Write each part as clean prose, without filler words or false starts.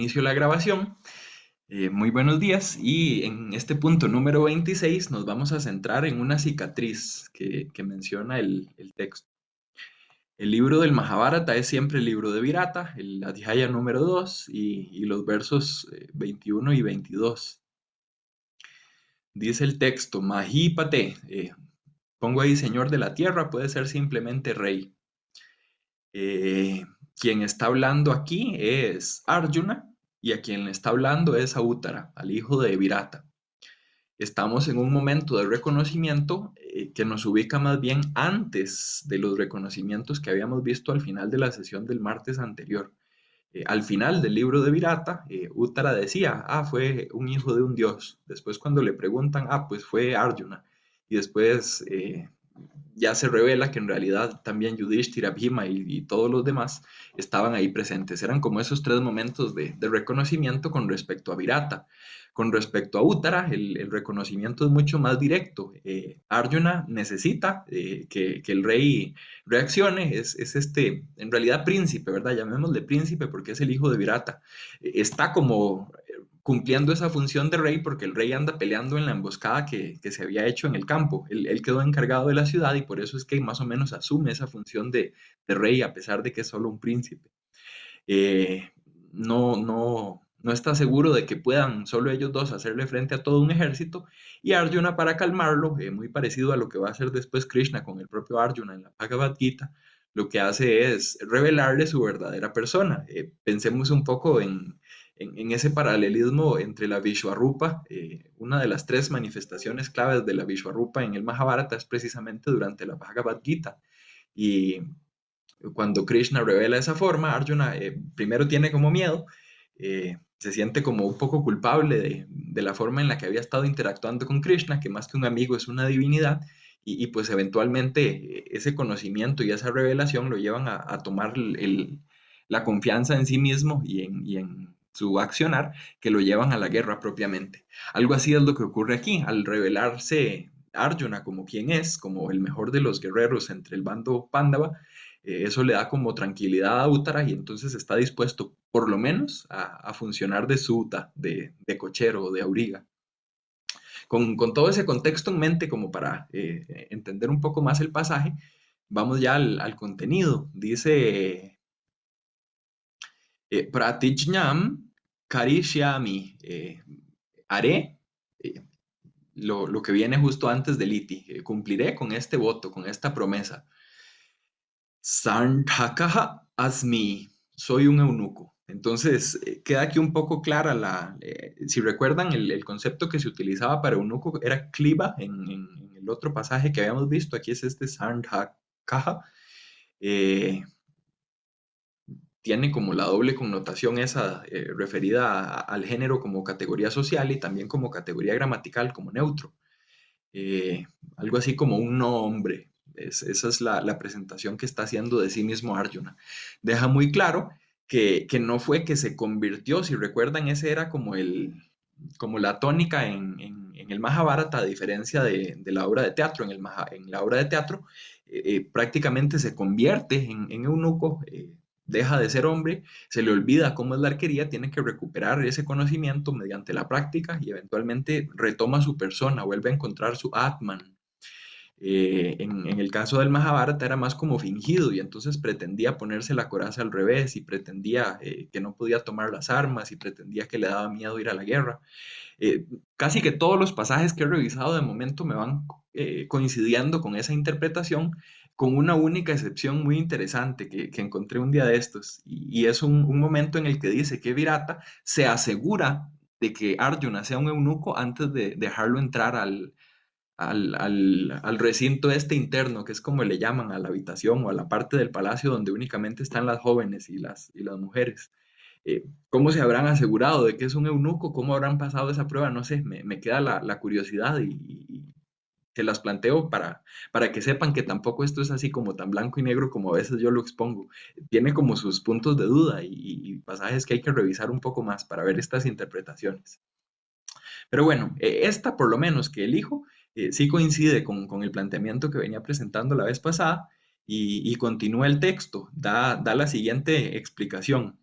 inicio la grabación. Muy buenos días y en este punto número 26 nos vamos a centrar en una cicatriz que menciona el texto. El libro del Mahabharata es siempre el libro de Virata, el Adhyaya número 2 y los versos 21 y 22. Dice el texto, Mahípate, pongo ahí señor de la tierra, puede ser simplemente rey. Eh, Quien está hablando aquí es Arjuna y a quien le está hablando es a Uttara, al hijo de Virata. Estamos en un momento de reconocimiento que nos ubica más bien antes de los reconocimientos que habíamos visto al final de la sesión del martes anterior. Al final del libro de Virata, Uttara decía, fue un hijo de un dios. Después cuando le preguntan, pues fue Arjuna. Y después ya se revela que en realidad también Yudhishthira, Bhima y todos los demás estaban ahí presentes. Eran como esos tres momentos de reconocimiento con respecto a Virata. Con respecto a Uttara, el reconocimiento es mucho más directo. Arjuna necesita que el rey reaccione, es este, en realidad príncipe, ¿verdad? Llamémosle príncipe porque es el hijo de Virata. Está como cumpliendo esa función de rey porque el rey anda peleando en la emboscada que se había hecho en el campo. Él quedó encargado de la ciudad y por eso es que más o menos asume esa función de rey a pesar de que es solo un príncipe. Eh, no está seguro de que puedan solo ellos dos hacerle frente a todo un ejército y Arjuna para calmarlo, muy parecido a lo que va a hacer después Krishna con el propio Arjuna en la Bhagavad Gita, lo que hace es revelarle su verdadera persona. Pensemos un poco en ese paralelismo entre la Vishwarupa, una de las tres manifestaciones claves de la Vishwarupa en el Mahabharata es precisamente durante la Bhagavad Gita. Y cuando Krishna revela esa forma, Arjuna primero tiene como miedo, se siente como un poco culpable de la forma en la que había estado interactuando con Krishna, que más que un amigo es una divinidad, y pues eventualmente ese conocimiento y esa revelación lo llevan a tomar la confianza en sí mismo y en su accionar, que lo llevan a la guerra propiamente. Algo así es lo que ocurre aquí, al revelarse Arjuna como quien es, como el mejor de los guerreros entre el bando Pándava, eso le da como tranquilidad a Uttara y entonces está dispuesto por lo menos a funcionar de suta, de cochero o de auriga. Con todo ese contexto en mente como para entender un poco más el pasaje, vamos ya al contenido. Dice, Pratijñam karishyami, haré eh, lo que viene justo antes del iti, cumpliré con este voto, con esta promesa. Sandhakaha asmi, soy un eunuco. Entonces, queda aquí un poco clara si recuerdan, el concepto que se utilizaba para eunuco era kliba en el otro pasaje que habíamos visto. Aquí es este Sandhakaha. Eh, Tiene como la doble connotación esa referida al género como categoría social y también como categoría gramatical, como neutro. eh, Algo así como un no hombre. Esa es la presentación que está haciendo de sí mismo Arjuna. Deja muy claro que no fue que se convirtió, si recuerdan, ese era como la tónica en el Mahabharata, a diferencia de la obra de teatro. En la obra de teatro prácticamente se convierte en eunuco, deja de ser hombre, se le olvida cómo es la arquería, tiene que recuperar ese conocimiento mediante la práctica y eventualmente retoma su persona, vuelve a encontrar su Atman. En el caso del Mahabharata era más como fingido y entonces pretendía ponerse la coraza al revés y pretendía que no podía tomar las armas y pretendía que le daba miedo ir a la guerra. Casi que todos los pasajes que he revisado de momento me van coincidiendo con esa interpretación, con una única excepción muy interesante que encontré un día de estos, y es un momento en el que dice que Virata se asegura de que Arjuna sea un eunuco antes de dejarlo entrar al recinto este interno, que es como le llaman a la habitación o a la parte del palacio donde únicamente están las jóvenes y las mujeres. ¿Cómo se habrán asegurado de que es un eunuco? ¿Cómo habrán pasado esa prueba? No sé, me queda la curiosidad y se las planteo para que sepan que tampoco esto es así como tan blanco y negro como a veces yo lo expongo. Tiene como sus puntos de duda y pasajes que hay que revisar un poco más para ver estas interpretaciones. Pero bueno, esta por lo menos que elijo, sí coincide con el planteamiento que venía presentando la vez pasada y continúa el texto, da la siguiente explicación.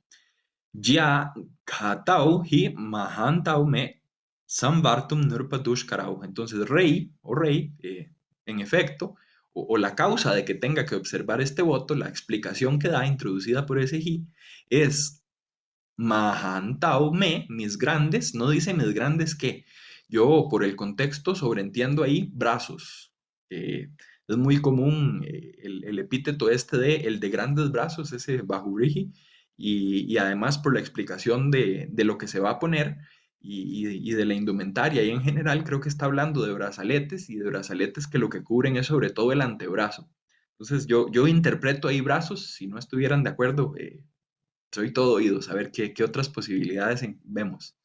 Ya Katau hi Mahantau me Sambartum Nurpadush Karau. Entonces, rey o rey, en efecto, o la causa de que tenga que observar este voto, la explicación que da introducida por ese hi, es Mahantau me, mis grandes, no dice mis grandes que. Yo, por el contexto, sobreentiendo ahí brazos. Es muy común el epíteto este de el de grandes brazos, ese Bahuriji, y además por la explicación de lo que se va a poner y de la indumentaria. Y en general creo que está hablando de brazaletes y de brazaletes que lo que cubren es sobre todo el antebrazo. Entonces yo interpreto ahí brazos, si no estuvieran de acuerdo, soy todo oídos, a ver qué otras posibilidades vemos.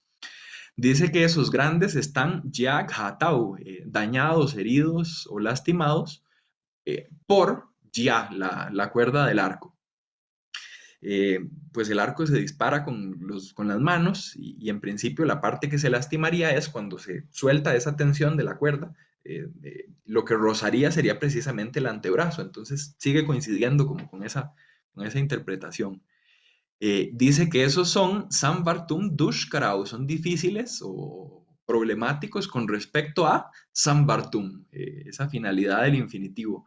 Dice que esos grandes están ya hatau, dañados, heridos o lastimados por ya la cuerda del arco. Pues el arco se dispara con las manos y en principio la parte que se lastimaría es cuando se suelta esa tensión de la cuerda. Lo que rozaría sería precisamente el antebrazo. Entonces sigue coincidiendo como con esa interpretación. Dice que esos son Sambartum Dushkarau, son difíciles o problemáticos con respecto a Sambartum, esa finalidad del infinitivo.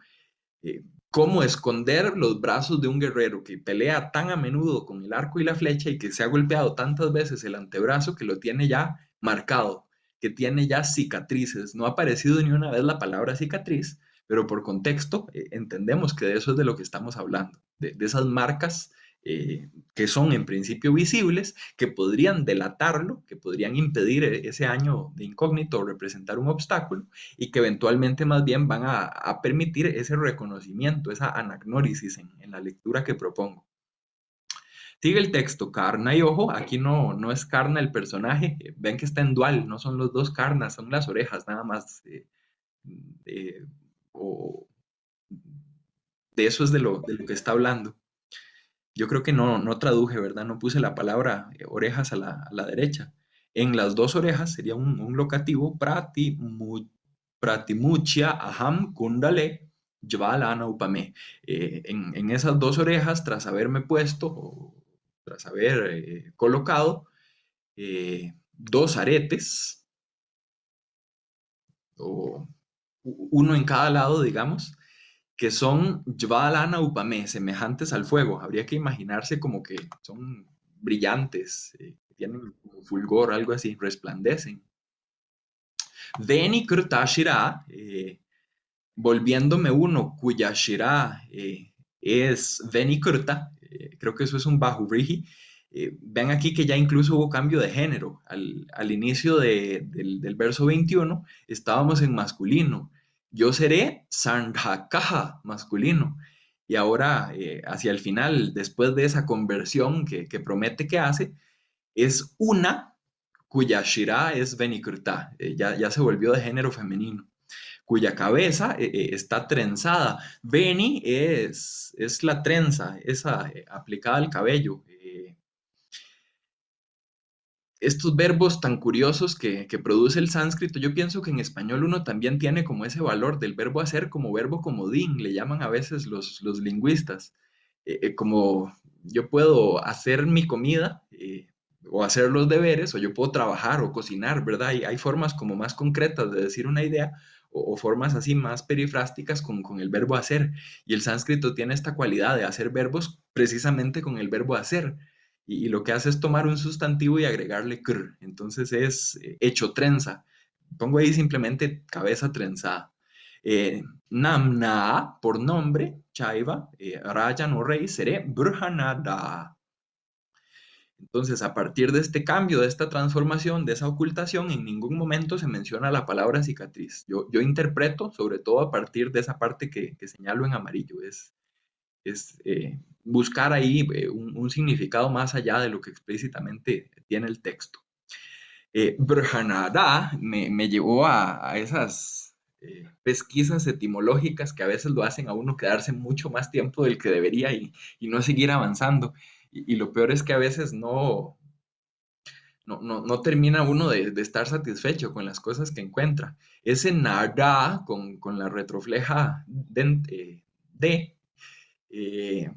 Cómo esconder los brazos de un guerrero que pelea tan a menudo con el arco y la flecha y que se ha golpeado tantas veces el antebrazo que lo tiene ya marcado, que tiene ya cicatrices. No ha aparecido ni una vez la palabra cicatriz, pero por contexto entendemos que de eso es de lo que estamos hablando, de esas marcas que son en principio visibles, que podrían delatarlo, que podrían impedir ese año de incógnito o representar un obstáculo, y que eventualmente más bien van a permitir ese reconocimiento, esa anagnórisis en la lectura que propongo. Sigue el texto, Karna y ojo, aquí no es Karna el personaje, ven que está en dual, no son los dos Karnas, son las orejas nada más, eh, o de eso es de lo que está hablando. Yo creo que no traduje, ¿verdad? No puse la palabra orejas a la derecha. En las dos orejas sería un locativo, pratimuchia aham kundale jvalana upame. En esas dos orejas, tras haberme puesto, o tras haber colocado dos aretes, o uno en cada lado, digamos, que son Jvalana Upame, semejantes al fuego. Habría que imaginarse como que son brillantes, tienen como fulgor, algo así, resplandecen. Veni Krta Shira, volviéndome uno cuya Shira es Veni Krta, creo que eso es un Bahuriji. Vean aquí que ya incluso hubo cambio de género. Al inicio del verso 21 estábamos en masculino. Yo seré Sandhakaha, masculino. Y ahora, hacia el final, después de esa conversión que promete que hace, es una cuya Shira es Benikurta, ya se volvió de género femenino, cuya cabeza está trenzada. Beni es la trenza, esa aplicada al cabello. Estos verbos tan curiosos que produce el sánscrito, yo pienso que en español uno también tiene como ese valor del verbo hacer como verbo comodín, le llaman a veces los lingüistas. Como yo puedo hacer mi comida o hacer los deberes, o yo puedo trabajar o cocinar, ¿verdad? Hay formas como más concretas de decir una idea o formas así más perifrásticas con el verbo hacer. Y el sánscrito tiene esta cualidad de hacer verbos precisamente con el verbo hacer y lo que hace es tomar un sustantivo y agregarle kr. Entonces es hecho trenza. Pongo ahí simplemente cabeza trenzada. Namna, por nombre, Chaiva, Rayan o rey, seré Burhanada. Entonces, a partir de este cambio, de esta transformación, de esa ocultación, en ningún momento se menciona la palabra cicatriz. Yo interpreto, sobre todo a partir de esa parte que señalo en amarillo, es buscar ahí un significado más allá de lo que explícitamente tiene el texto. Brhanada me llevó a esas pesquisas etimológicas que a veces lo hacen a uno quedarse mucho más tiempo del que debería y no seguir avanzando. Y lo peor es que a veces no termina uno de estar satisfecho con las cosas que encuentra. Ese nada con la retrofleja de eh,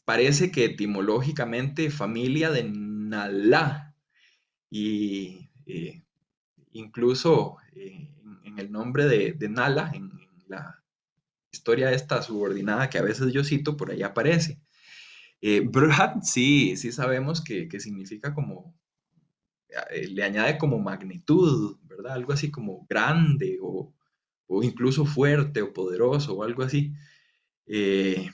parece que etimológicamente familia de Nalá y incluso en el nombre de Nala, en la historia esta subordinada que a veces yo cito, por ahí aparece. Brhat, sí, sí sabemos que significa como, le añade como magnitud, ¿verdad? Algo así como grande o incluso fuerte o poderoso o algo así. Eh,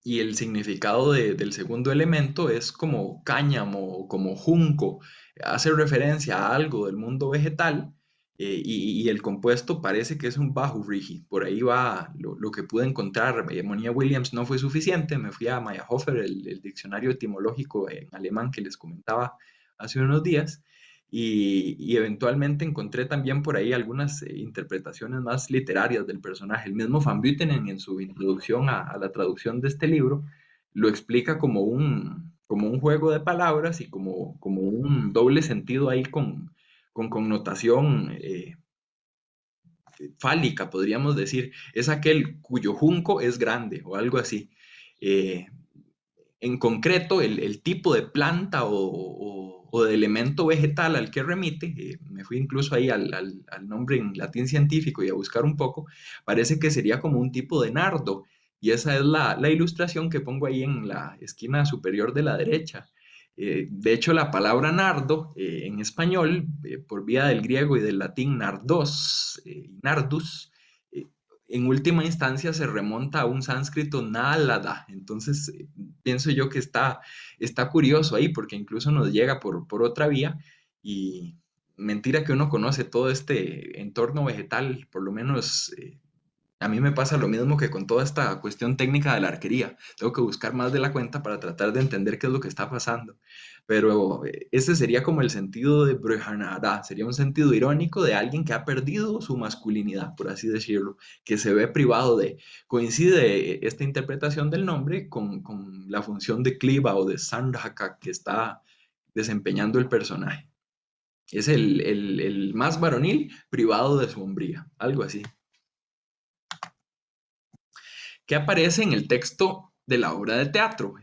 y el significado del segundo elemento es como cáñamo, como junco, hace referencia a algo del mundo vegetal y el compuesto parece que es un bajurrigi. Por ahí va lo que pude encontrar. Monia Williams no fue suficiente, me fui a Meyerhofer, el diccionario etimológico en alemán que les comentaba hace unos días. Y eventualmente encontré también por ahí algunas interpretaciones más literarias del personaje. El mismo Van Buitenen en su introducción a la traducción de este libro lo explica como un juego de palabras y como un doble sentido ahí con connotación fálica, podríamos decir. Es aquel cuyo junco es grande o algo así. Eh, en concreto, el tipo de planta o de elemento vegetal al que remite, me fui incluso ahí al nombre en latín científico y a buscar un poco, parece que sería como un tipo de nardo. Y esa es la ilustración que pongo ahí en la esquina superior de la derecha. De hecho, la palabra nardo en español, por vía del griego y del latín nardos, nardus, eh, en última instancia se remonta a un sánscrito nálada. Entonces, pienso yo que está curioso ahí porque incluso nos llega por otra vía y mentira que uno conoce todo este entorno vegetal, por lo menos a mí me pasa lo mismo que con toda esta cuestión técnica de la arquería. Tengo que buscar más de la cuenta para tratar de entender qué es lo que está pasando. Pero ese sería como el sentido de Brahmanada. Sería un sentido irónico de alguien que ha perdido su masculinidad, por así decirlo, que se ve privado de. Coincide esta interpretación del nombre con la función de Kliva o de Sandhaka que está desempeñando el personaje. Es el más varonil privado de su hombría, algo así. ¿Qué aparece en el texto de la obra de teatro?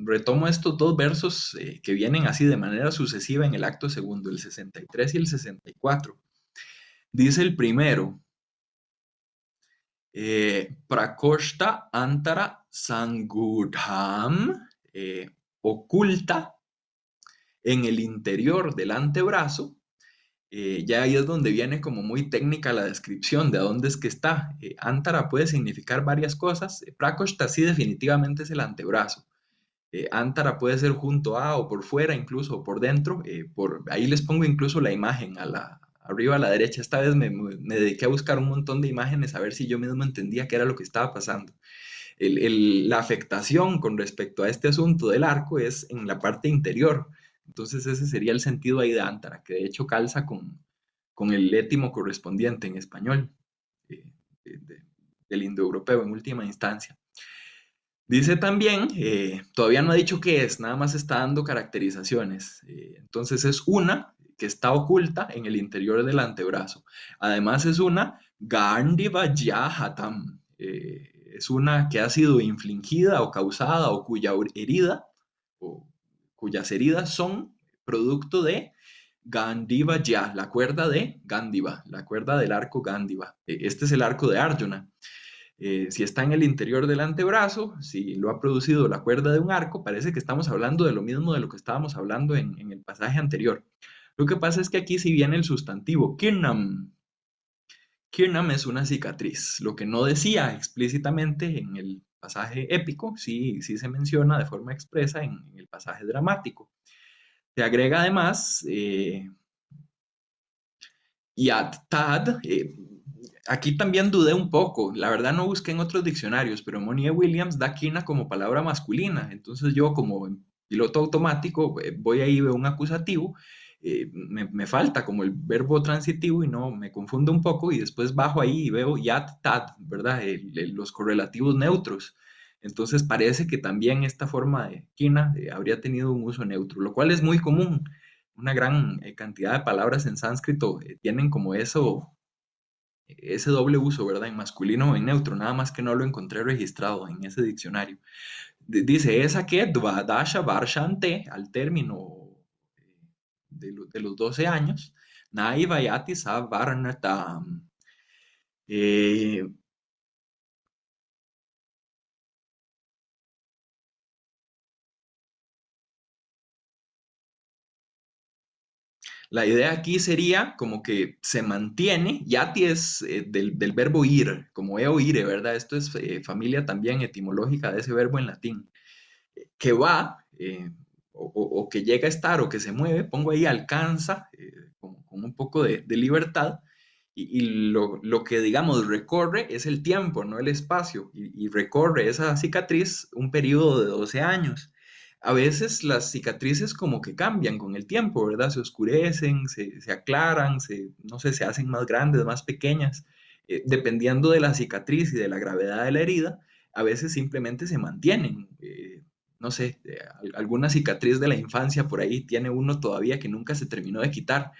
Retomo estos dos versos que vienen así de manera sucesiva en el acto segundo, el 63 y el 64. Dice el primero, Prakoshta Antara Sangudham, oculta en el interior del antebrazo. Ya ahí es donde viene como muy técnica la descripción de a dónde es que está. Antara puede significar varias cosas. Prakoshta sí definitivamente es el antebrazo. Antara puede ser junto a o por fuera, incluso o por dentro. Ahí les pongo incluso la imagen arriba a la derecha. Esta vez me dediqué a buscar un montón de imágenes a ver si yo mismo entendía qué era lo que estaba pasando. La afectación con respecto a este asunto del arco es en la parte interior. Entonces ese sería el sentido ahí de Antara, que de hecho calza con el étimo correspondiente en español, eh, del indoeuropeo en última instancia. Dice también, todavía no ha dicho qué es, nada más está dando caracterizaciones. Entonces es una que está oculta en el interior del antebrazo. Además es una Gandiva Yahatam. Es una que ha sido infligida o causada o cuya herida o cuyas heridas son producto de Gandiva Ya, la cuerda de Gandiva, la cuerda del arco Gandiva. Este es el arco de Arjuna. Si está en el interior del antebrazo, si lo ha producido la cuerda de un arco, parece que estamos hablando de lo mismo de lo que estábamos hablando en el pasaje anterior. Lo que pasa es que aquí sí viene el sustantivo kirnam. Kirnam es una cicatriz, lo que no decía explícitamente en el pasaje épico, sí, sí se menciona de forma expresa en el pasaje dramático. Se agrega además Tad. Aquí también dudé un poco, la verdad no busqué en otros diccionarios, pero Monier Williams da quina como palabra masculina, entonces yo como en piloto automático voy ahí, veo un acusativo, me falta como el verbo transitivo y no, me confundo un poco y después bajo ahí y veo tad, ¿verdad? Los correlativos neutros. Entonces parece que también esta forma de quina habría tenido un uso neutro, lo cual es muy común. Una gran cantidad de palabras en sánscrito tienen como eso ese doble uso, ¿verdad? En masculino o en neutro, nada más que no lo encontré registrado en ese diccionario. Dice, esa que Dasha Barshante, al término de los 12 años, Nai Vayati Savarnatam. Eh, La idea aquí sería como que se mantiene, yati es del verbo ir, como eo ire, ¿verdad? Esto es familia también etimológica de ese verbo en latín, que va, o que llega a estar, o que se mueve, pongo ahí alcanza, con un poco de libertad, y lo que, digamos, recorre es el tiempo, no el espacio, y recorre esa cicatriz un periodo de 12 años. A veces las cicatrices como que cambian con el tiempo, ¿verdad? Se oscurecen, se aclaran, no sé, se hacen más grandes, más pequeñas, dependiendo de la cicatriz y de la gravedad de la herida, a veces simplemente se mantienen. No sé, alguna cicatriz de la infancia por ahí tiene uno todavía que nunca se terminó de quitar.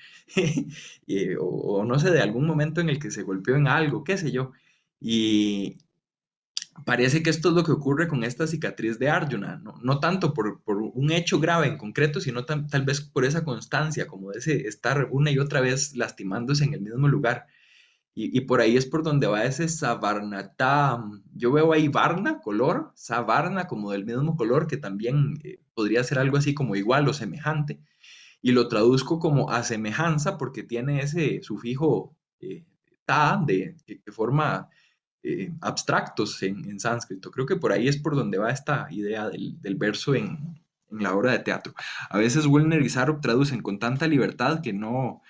O no sé, de algún momento en el que se golpeó en algo, qué sé yo. Y parece que esto es lo que ocurre con esta cicatriz de Arjuna, no tanto por un hecho grave en concreto, sino tal vez por esa constancia, como de ese estar una y otra vez lastimándose en el mismo lugar. Y por ahí es por donde va ese Savarnatam. Yo veo ahí Varna, color, Savarna como del mismo color, que también podría ser algo así como igual o semejante y lo traduzco como a semejanza porque tiene ese sufijo ta que forma abstractos en sánscrito. Creo que por ahí es por donde va esta idea del verso en la obra de teatro. A veces Wilner y Sarop traducen con tanta libertad que no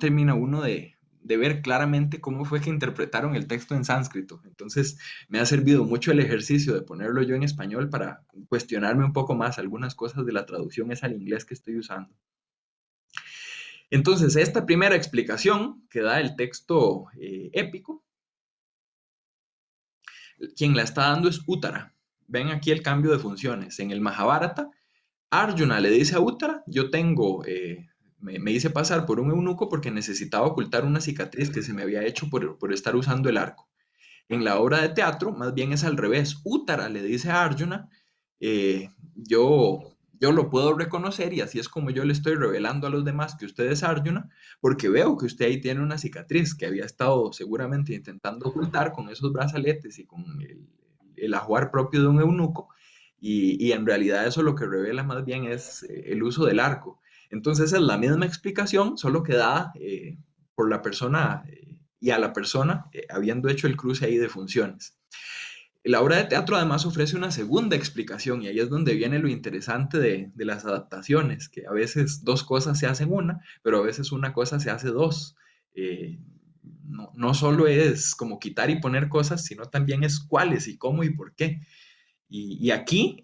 termina uno de ver claramente cómo fue que interpretaron el texto en sánscrito. Entonces, me ha servido mucho el ejercicio de ponerlo yo en español para cuestionarme un poco más algunas cosas de la traducción es al inglés que estoy usando. Entonces, esta primera explicación que da el texto épico, quien la está dando es Uttara. Ven aquí el cambio de funciones. En el Mahabharata, Arjuna le dice a Uttara, yo tengo, me hice pasar por un eunuco porque necesitaba ocultar una cicatriz que se me había hecho por estar usando el arco. En la obra de teatro, más bien es al revés. Uttara le dice a Arjuna, yo lo puedo reconocer y así es como yo le estoy revelando a los demás que usted es Arjuna, porque veo que usted ahí tiene una cicatriz que había estado seguramente intentando ocultar con esos brazaletes y con el ajuar propio de un eunuco, y en realidad eso lo que revela más bien es el uso del arco. Entonces es la misma explicación, solo que da por la persona y a la persona, habiendo hecho el cruce ahí de funciones. La obra de teatro además ofrece una segunda explicación y ahí es donde viene lo interesante de las adaptaciones, que a veces dos cosas se hacen una, pero a veces una cosa se hace dos. Eh, no solo es como quitar y poner cosas, sino también es cuáles y cómo y por qué. Y aquí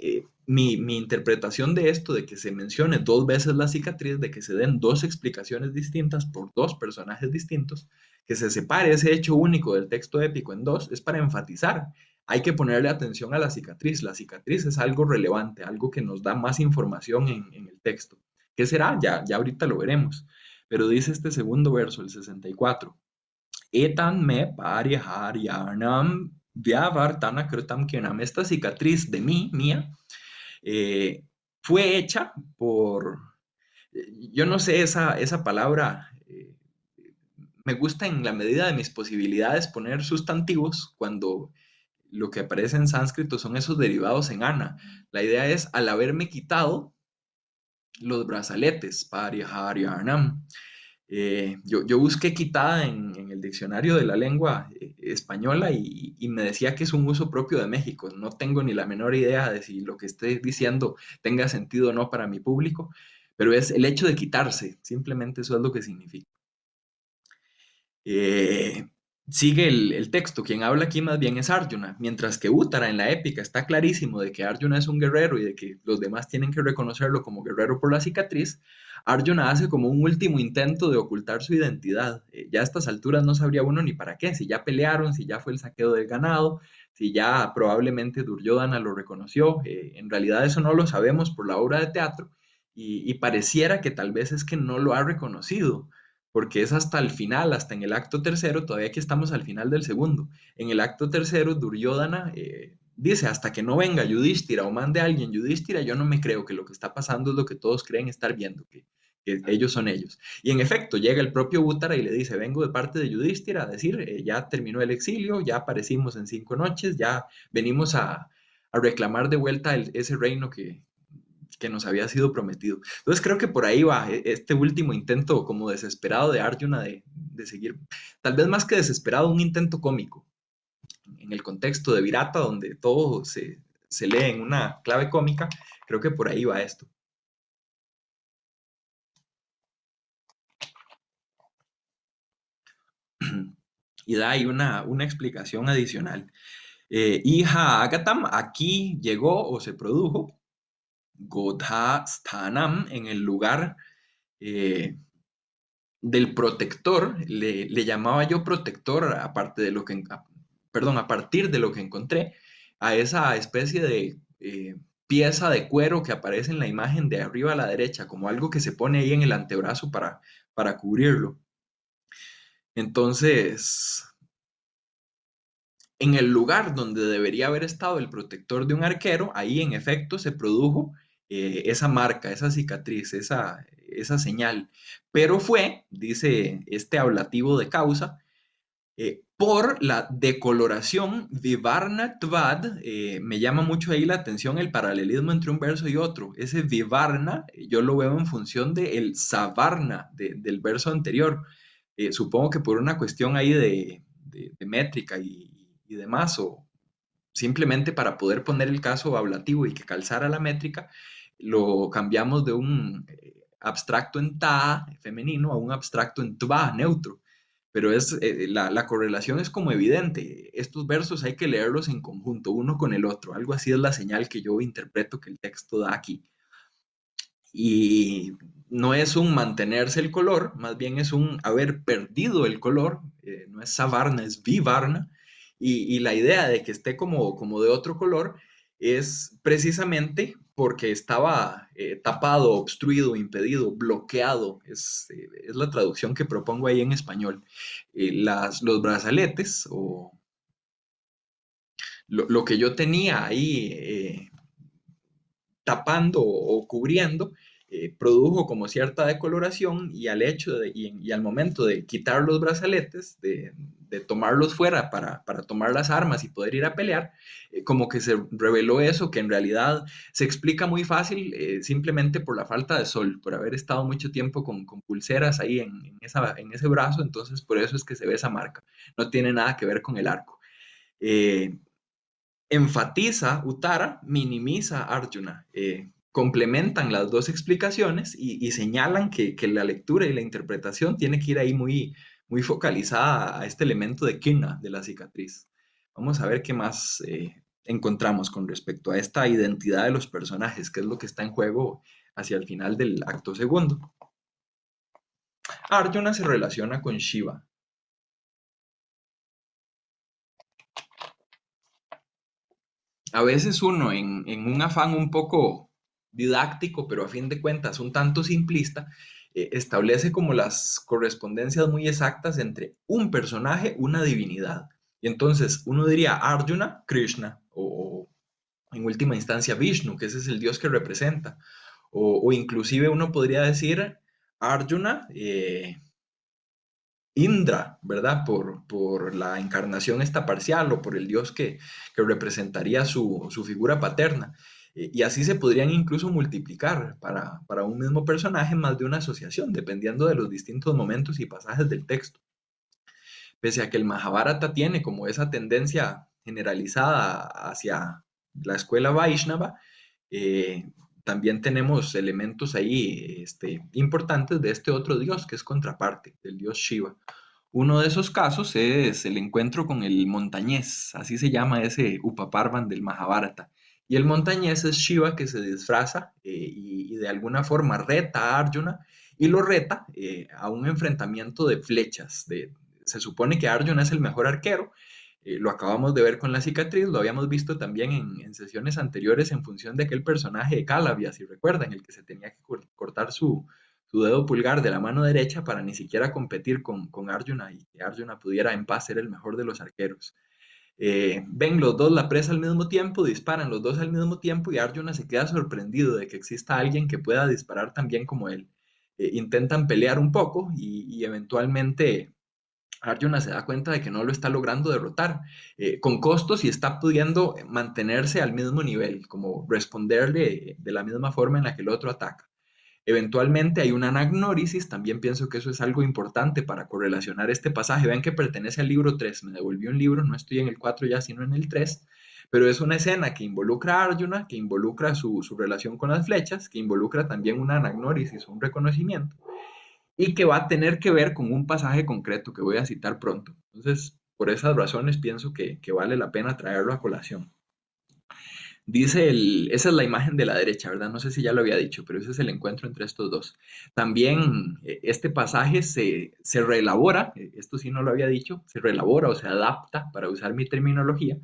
mi interpretación de esto, de que se mencione dos veces la cicatriz, de que se den dos explicaciones distintas por dos personajes distintos, que se separe ese hecho único del texto épico en dos, es para enfatizar. Hay que ponerle atención a la cicatriz. La cicatriz es algo relevante, algo que nos da más información en el texto. ¿Qué será? Ya ahorita lo veremos. Pero dice este segundo verso, el 64. Etan me pariharyanam vyavartana kritam kinam. Esta cicatriz de mí, mía, eh, fue hecha por, yo no sé esa palabra, me gusta en la medida de mis posibilidades poner sustantivos cuando lo que aparece en sánscrito son esos derivados en ana. La idea es, al haberme quitado los brazaletes, pariharyanam, yo busqué quitada en el diccionario de la lengua española y me decía que es un uso propio de México. No tengo ni la menor idea de si lo que estoy diciendo tenga sentido o no para mi público, pero es el hecho de quitarse, simplemente eso es lo que significa. Eh, Sigue el texto, quien habla aquí más bien es Arjuna, mientras que Uttara en la épica está clarísimo de que Arjuna es un guerrero y de que los demás tienen que reconocerlo como guerrero por la cicatriz. Arjuna hace como un último intento de ocultar su identidad. Ya a estas alturas no sabría uno ni para qué, si ya pelearon, si ya fue el saqueo del ganado, si ya probablemente Duryodhana lo reconoció. En realidad eso no lo sabemos por la obra de teatro y pareciera que tal vez es que no lo ha reconocido porque es hasta el final, hasta en el acto tercero, todavía que estamos al final del segundo. En el acto tercero, Duryodhana dice, hasta que no venga Yudhishthira o mande a alguien Yudhishthira, yo no me creo que lo que está pasando es lo que todos creen estar viendo, que ellos son ellos. Y en efecto, llega el propio Uttara y le dice, vengo de parte de Yudhishthira a decir, ya terminó el exilio, ya aparecimos en 5 noches, ya venimos a reclamar de vuelta ese reino que nos había sido prometido. Entonces creo que por ahí va este último intento como desesperado de Arjuna de seguir, tal vez más que desesperado, un intento cómico, en el contexto de Virata, donde todo se lee en una clave cómica, creo que por ahí va esto. Y da ahí una explicación adicional. Hija Agatam, aquí llegó o se produjo Godha Sthanam, en el lugar eh, del protector, le llamaba yo protector, aparte de lo que, perdón, a partir de lo que encontré, a esa especie de pieza de cuero que aparece en la imagen de arriba a la derecha, como algo que se pone ahí en el antebrazo para cubrirlo. Entonces, en el lugar donde debería haber estado el protector de un arquero, ahí en efecto se produjo esa marca, esa cicatriz, esa señal. Pero fue, dice este ablativo de causa, por la decoloración Vivarna Tvad. Me llama mucho ahí la atención el paralelismo entre un verso y otro. Ese Vivarna, yo lo veo en función del Savarna del verso anterior. Supongo que por una cuestión ahí de métrica y demás, o simplemente para poder poner el caso ablativo y que calzara la métrica, lo cambiamos de un abstracto en ta femenino a un abstracto en tva neutro. Pero la correlación es como evidente. Estos versos hay que leerlos en conjunto, uno con el otro. Algo así es la señal que yo interpreto que el texto da aquí. Y no es un mantenerse el color, más bien es un haber perdido el color. No es savarna, es vivarna. Y la idea de que esté como de otro color es precisamente porque estaba tapado, obstruido, impedido, bloqueado. Es la traducción que propongo ahí en español. Los brazaletes o lo que yo tenía ahí tapando o cubriendo, produjo como cierta decoloración y y al momento de quitar los brazaletes, de tomarlos fuera para tomar las armas y poder ir a pelear, como que se reveló eso que en realidad se explica muy fácil simplemente por la falta de sol, por haber estado mucho tiempo con pulseras ahí en ese brazo, entonces por eso es que se ve esa marca. No tiene nada que ver con el arco. Eh, Enfatiza Uttara, minimiza Arjuna. Complementan las dos explicaciones y señalan que la lectura y la interpretación tiene que ir ahí muy focalizada a este elemento de Kirna, de la cicatriz. Vamos a ver qué más encontramos con respecto a esta identidad de los personajes, qué es lo que está en juego hacia el final del acto segundo. Arjuna se relaciona con Shiva. A veces uno en un afán un poco didáctico, pero a fin de cuentas un tanto simplista, establece como las correspondencias muy exactas entre un personaje, una divinidad. Y entonces uno diría Arjuna, Krishna, o en última instancia Vishnu, que ese es el dios que representa. O inclusive uno podría decir Arjuna, Indra, ¿verdad? Por la encarnación esta parcial o por el dios que representaría su figura paterna. Y así se podrían incluso multiplicar para un mismo personaje más de una asociación, dependiendo de los distintos momentos y pasajes del texto. Pese a que el Mahabharata tiene como esa tendencia generalizada hacia la escuela Vaishnava, eh, también tenemos elementos ahí importantes de este otro dios que es contraparte, del dios Shiva. Uno de esos casos es el encuentro con el montañés, así se llama ese Upaparvan del Mahabharata. Y el montañés es Shiva que se disfraza y de alguna forma reta a Arjuna y lo reta a un enfrentamiento de flechas. Se supone que Arjuna es el mejor arquero, lo acabamos de ver con la cicatriz, lo habíamos visto también en sesiones anteriores en función de aquel personaje de Calavia, si recuerdan, el que se tenía que cortar su dedo pulgar de la mano derecha para ni siquiera competir con Arjuna y que Arjuna pudiera en paz ser el mejor de los arqueros. Ven los dos la presa al mismo tiempo, disparan los dos al mismo tiempo y Arjuna se queda sorprendido de que exista alguien que pueda disparar tan bien como él. Intentan pelear un poco y eventualmente Arjuna se da cuenta de que no lo está logrando derrotar con costos y está pudiendo mantenerse al mismo nivel, como responderle de la misma forma en la que el otro ataca. Eventualmente hay una anagnórisis, también pienso que eso es algo importante para correlacionar este pasaje. Vean que pertenece al libro 3, me devolvió un libro, no estoy en el 4 ya, sino en el 3, pero es una escena que involucra a Arjuna, que involucra su relación con las flechas, que involucra también una anagnórisis, un reconocimiento, y que va a tener que ver con un pasaje concreto que voy a citar pronto. Entonces, por esas razones pienso que vale la pena traerlo a colación. Esa es la imagen de la derecha, ¿verdad? No sé si ya lo había dicho, pero ese es el encuentro entre estos dos. También este pasaje se reelabora, esto sí no lo había dicho, se reelabora o se adapta, para usar mi terminología,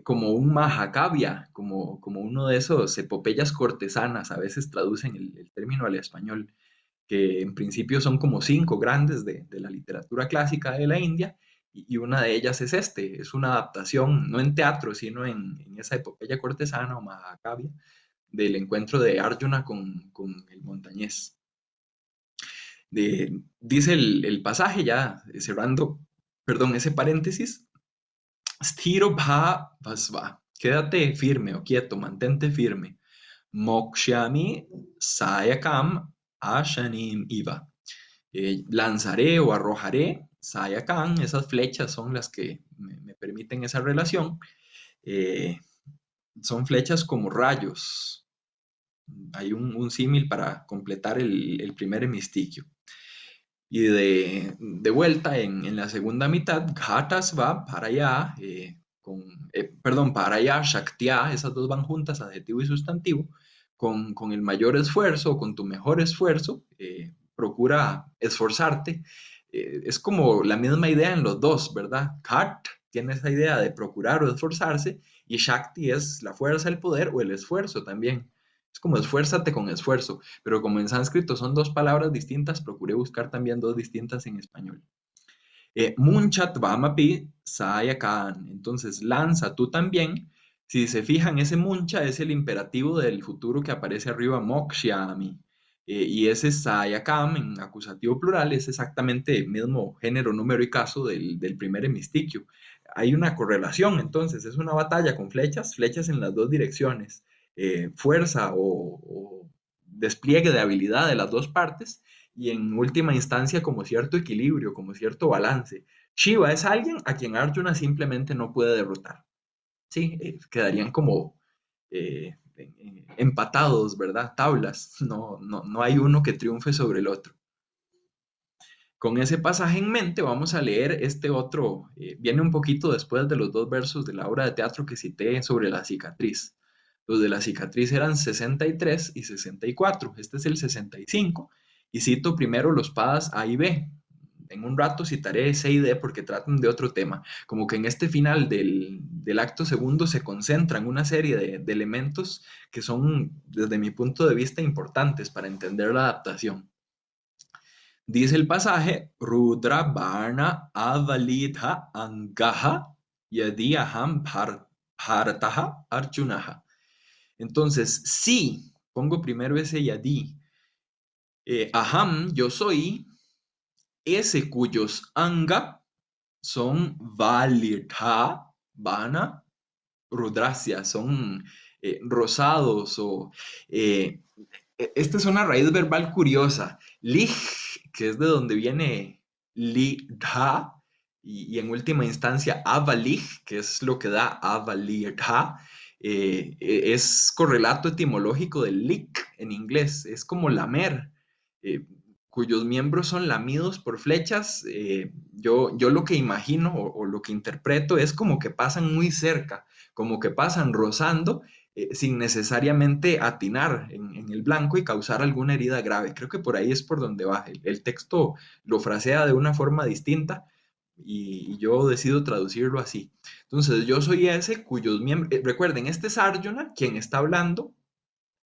como un Mahakávya, como uno de esos epopeyas cortesanas, a veces traducen el término al español, que en principio son como cinco grandes de la literatura clásica de la India, y una de ellas es es una adaptación, no en teatro, sino en esa epopeya cortesana o Mahakávya, del encuentro de Arjuna con el montañés. Dice el pasaje, ya cerrando, perdón, ese paréntesis, Sthiro bha vasva, quédate firme o quieto, mantente firme. Mokshami sayakam ashanim iva. Lanzaré o arrojaré Sayakan, esas flechas son las que me permiten esa relación. Eh, Son flechas como rayos. Hay un símil para completar el primer hemistiquio. Y de vuelta en la segunda mitad, Ghatas va para allá, perdón, para allá, Shaktiá, esas dos van juntas, adjetivo y sustantivo, con el mayor esfuerzo, con tu mejor esfuerzo, procura esforzarte. Es como la misma idea en los dos, ¿verdad? Ghat tiene esa idea de procurar o esforzarse, y Shakti es la fuerza, el poder o el esfuerzo también. Es como esfuérzate con esfuerzo, pero como en sánscrito son dos palabras distintas, procuré buscar también dos distintas en español. Munchat vamapi sayakan. Entonces, lanza tú también. Si se fijan, ese muncha es el imperativo del futuro que aparece arriba, mokshyami. Y ese sayakam en acusativo plural es exactamente el mismo género, número y caso del primer hemistiquio. Hay una correlación, entonces, es una batalla con flechas, flechas en las dos direcciones, fuerza o despliegue de habilidad de las dos partes, y en última instancia como cierto equilibrio, como cierto balance. Shiva es alguien a quien Arjuna simplemente no puede derrotar. Sí, quedarían como empatados, ¿verdad? Tablas. No hay uno que triunfe sobre el otro. Con ese pasaje en mente vamos a leer este otro, viene un poquito después de los dos versos de la obra de teatro que cité sobre la cicatriz. Los de la cicatriz eran 63 y 64, este es el 65, y cito primero los padas A y B. En un rato citaré C y D porque tratan de otro tema, como que en este final del acto segundo se concentran una serie de elementos que son, desde mi punto de vista, importantes para entender la adaptación. Dice el pasaje, Rudra Varna Avalita Angaha Yadiyaham Bharataha Arjunaha. Entonces, sí, pongo primero ese Yadi. Aham, yo soy, ese cuyos Anga son Valita, Vana, Rudrasya, son rosados o eh, esta es una raíz verbal curiosa. Lig, que es de donde viene lidha, y en última instancia avalig, que es lo que da avalidha, es correlato etimológico del lick en inglés. Es como lamer, eh, cuyos miembros son lamidos por flechas. Yo lo que imagino o lo que interpreto es como que pasan muy cerca, como que pasan rozando sin necesariamente atinar en el blanco y causar alguna herida grave. Creo que por ahí es por donde va. El texto lo frasea de una forma distinta y yo decido traducirlo así. Entonces, yo soy ese cuyos miembros... recuerden, este es Arjuna quien está hablando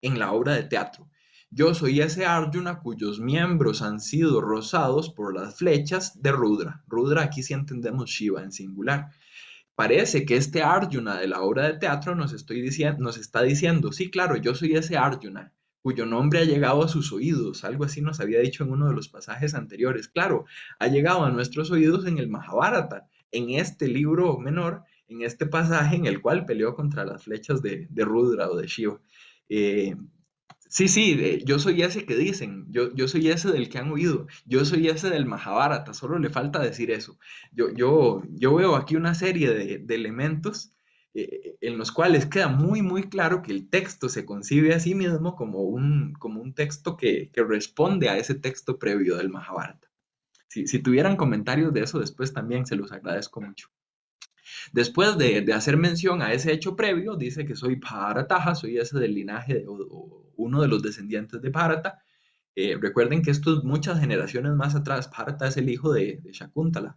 en la obra de teatro. Yo soy ese Arjuna cuyos miembros han sido rozados por las flechas de Rudra. Rudra aquí sí entendemos Shiva en singular. Parece que este Arjuna de la obra de teatro nos está diciendo, sí, claro, yo soy ese Arjuna, cuyo nombre ha llegado a sus oídos, algo así nos había dicho en uno de los pasajes anteriores. Claro, ha llegado a nuestros oídos en el Mahabharata, en este libro menor, en este pasaje en el cual peleó contra las flechas de Rudra o de Shiva. Eh, Sí, sí, yo soy ese que dicen, yo soy ese del que han oído, yo soy ese del Mahabharata, solo le falta decir eso. Yo veo aquí una serie de elementos en los cuales queda muy, muy claro que el texto se concibe a sí mismo como un texto que responde a ese texto previo del Mahabharata. Si tuvieran comentarios de eso después también se los agradezco mucho. Después de hacer mención a ese hecho previo, dice que soy Bharataja, soy ese del linaje o uno de los descendientes de Bharata. Recuerden que esto es muchas generaciones más atrás. Bharata es el hijo de Shakuntala.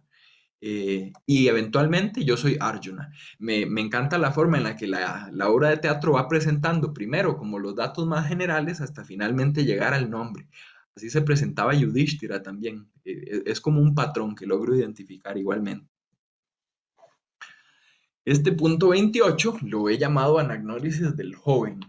Y eventualmente yo soy Arjuna. Me encanta la forma en la que la obra de teatro va presentando primero como los datos más generales hasta finalmente llegar al nombre. Así se presentaba Yudhishthira también. Es como un patrón que logro identificar igualmente. Este punto 28 lo he llamado anagnórisis del joven.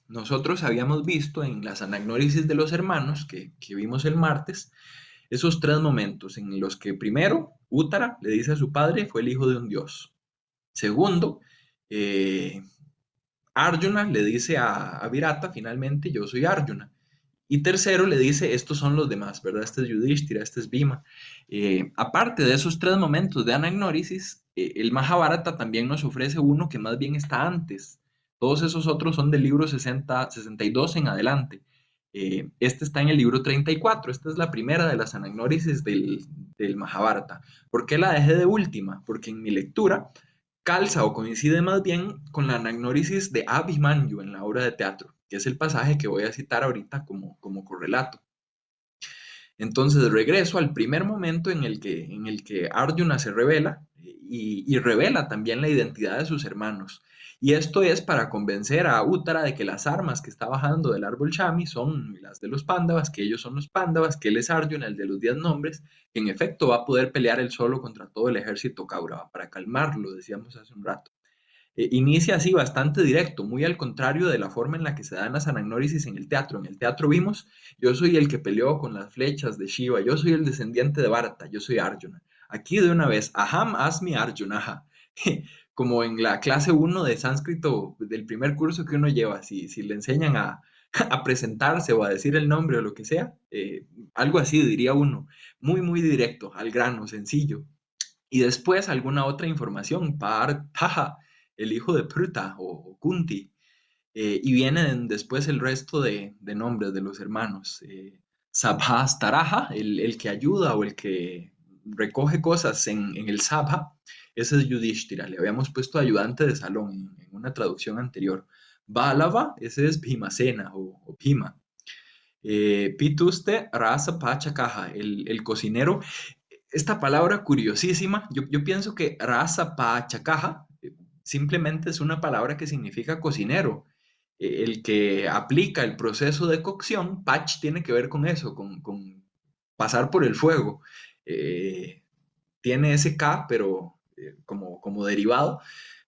Nosotros habíamos visto en las anagnórisis de los hermanos que vimos el martes esos tres momentos en los que primero Útara le dice a su padre fue el hijo de un dios. Segundo, eh, Arjuna le dice a Virata finalmente yo soy Arjuna. Y tercero le dice, estos son los demás, ¿verdad? Este es Yudhishthira, este es Bhima. Aparte de esos tres momentos de anagnórisis, el Mahabharata también nos ofrece uno que más bien está antes. Todos esos otros son del libro 62 en adelante. Este está en el libro 34. Esta es la primera de las anagnórisis del Mahabharata. ¿Por qué la dejé de última? Porque en mi lectura calza o coincide más bien con la anagnórisis de Abhimanyu en la obra de teatro, que es el pasaje que voy a citar ahorita como correlato. Entonces regreso al primer momento en el que Arjuna se revela y revela también la identidad de sus hermanos. Y esto es para convencer a Uttara de que las armas que está bajando del árbol Shami son las de los Pándavas, que ellos son los Pándavas, que él es Arjuna, el de los 10 nombres, que en efecto va a poder pelear él solo contra todo el ejército Kaurava, para calmarlo, decíamos hace un rato. Inicia así bastante directo, muy al contrario de la forma en la que se dan las anagnórisis en el teatro. En el teatro vimos, yo soy el que peleó con las flechas de Shiva, yo soy el descendiente de Bharata, yo soy Arjuna. Aquí de una vez, Aham Asmi Arjunaha, como en la clase uno de sánscrito del primer curso que uno lleva, si le enseñan a presentarse o a decir el nombre o lo que sea, algo así diría uno, muy, muy directo, al grano, sencillo. Y después alguna otra información, Partha, el hijo de Pruta o Kunti. Y vienen después el resto de nombres de los hermanos. Sabhastaraja, el que ayuda o el que recoge cosas en el Sabha, ese es Yudhishthira. Le habíamos puesto ayudante de salón en una traducción anterior. Balava, ese es Bhimasena o Bhima. Pituste Rasa Pachakaja, el cocinero. Esta palabra curiosísima, yo pienso que Rasa Pachakaja simplemente es una palabra que significa cocinero. El que aplica el proceso de cocción, Pach tiene que ver con eso, con pasar por el fuego. Eh, Tiene ese K, pero como derivado,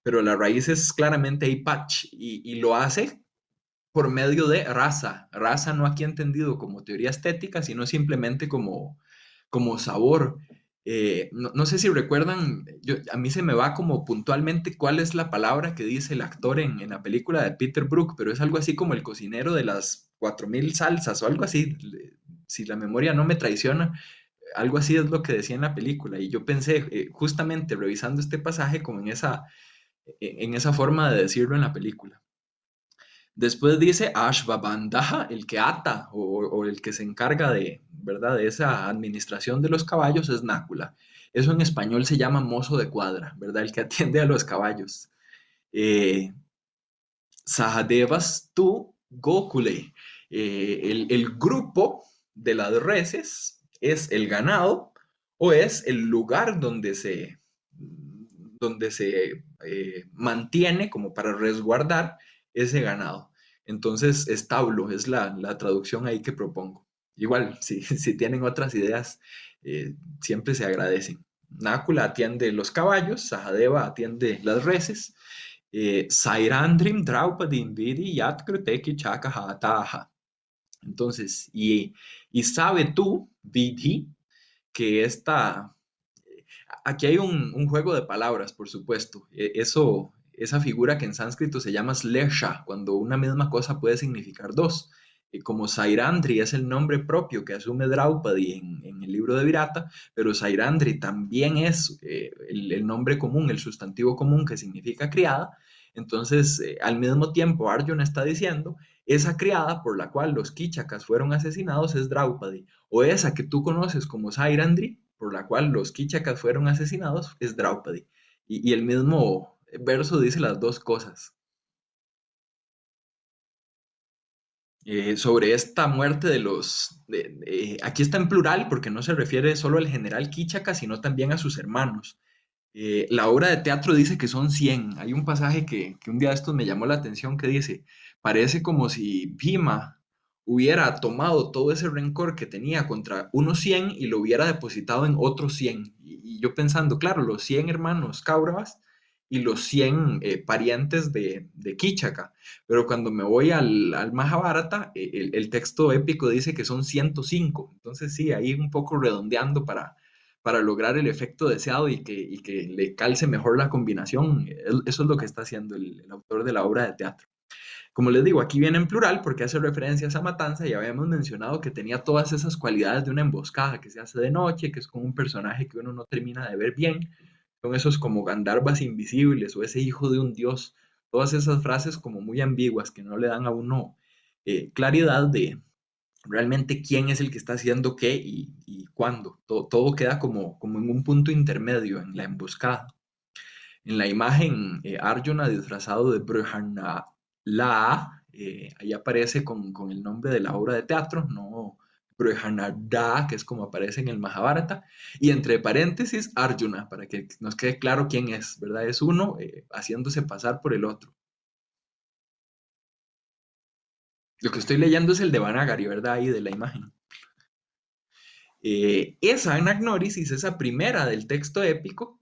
pero la raíz es claramente ahí Pach y lo hace por medio de raza. Raza no aquí entendido como teoría estética, sino simplemente como sabor. No sé si recuerdan, a mí se me va como puntualmente cuál es la palabra que dice el actor en la película de Peter Brook, pero es algo así como el cocinero de las 4000 salsas o algo así. Si la memoria no me traiciona, algo así es lo que decía en la película. Y yo pensé, justamente revisando este pasaje, como en esa forma de decirlo en la película. Después dice Ashvabandaja, el que ata o el que se encarga de, ¿verdad? De esa administración de los caballos es Nácula. Eso en español se llama mozo de cuadra, ¿verdad? El que atiende a los caballos. Eh, Sahadevas tu Gokule. El grupo de las reses es el ganado o es el lugar donde se mantiene como para resguardar ese ganado. Entonces, establo es la traducción ahí que propongo. Igual, si, si tienen otras ideas, siempre se agradecen. Nácula atiende los caballos, Sahadeva atiende las reses, Sairandrim Draupadim Vidi Yat Kruteki Chakahataha. Entonces, y sabe tú, Vidhi, que aquí hay un juego de palabras, por supuesto. Esa figura que en sánscrito se llama slesha, cuando una misma cosa puede significar dos. Como Sairandri es el nombre propio que asume Draupadi en el libro de Virata, pero Sairandri también es el nombre común, el sustantivo común que significa criada. Entonces, al mismo tiempo, Arjuna está diciendo, esa criada por la cual los Kichakas fueron asesinados es Draupadi, o esa que tú conoces como Sairandri, por la cual los Kichakas fueron asesinados, es Draupadi. Y el mismo verso dice las dos cosas. Sobre esta muerte de aquí está en plural porque no se refiere solo al general Kichaka, sino también a sus hermanos. La obra de teatro dice que son 100. Hay un pasaje que un día de estos me llamó la atención que dice, parece como si Bhima hubiera tomado todo ese rencor que tenía contra unos 100 y lo hubiera depositado en otros 100. Y yo pensando, claro, los 100 hermanos Kauravas y los 100 parientes de Kíchaka. Pero cuando me voy al Mahabharata, el texto épico dice que son 105. Entonces sí, ahí un poco redondeando para lograr el efecto deseado y que le calce mejor la combinación. Eso es lo que está haciendo el autor de la obra de teatro. Como les digo, aquí viene en plural porque hace referencia a esa matanza y habíamos mencionado que tenía todas esas cualidades de una emboscada que se hace de noche, que es como un personaje que uno no termina de ver bien. Son esos como Gandharvas invisibles o ese hijo de un dios. Todas esas frases como muy ambiguas que no le dan a uno claridad de realmente quién es el que está haciendo qué y cuándo. Todo queda como en un punto intermedio en la emboscada. En la imagen, Arjuna disfrazado de Brahana, ahí aparece con el nombre de la obra de teatro, no Brahmananda, que es como aparece en el Mahabharata, y entre paréntesis Arjuna, para que nos quede claro quién es, ¿verdad? Es uno haciéndose pasar por el otro. Lo que estoy leyendo es el de Vanagari, ¿verdad? Ahí de la imagen. Esa anagnórisis, esa primera del texto épico,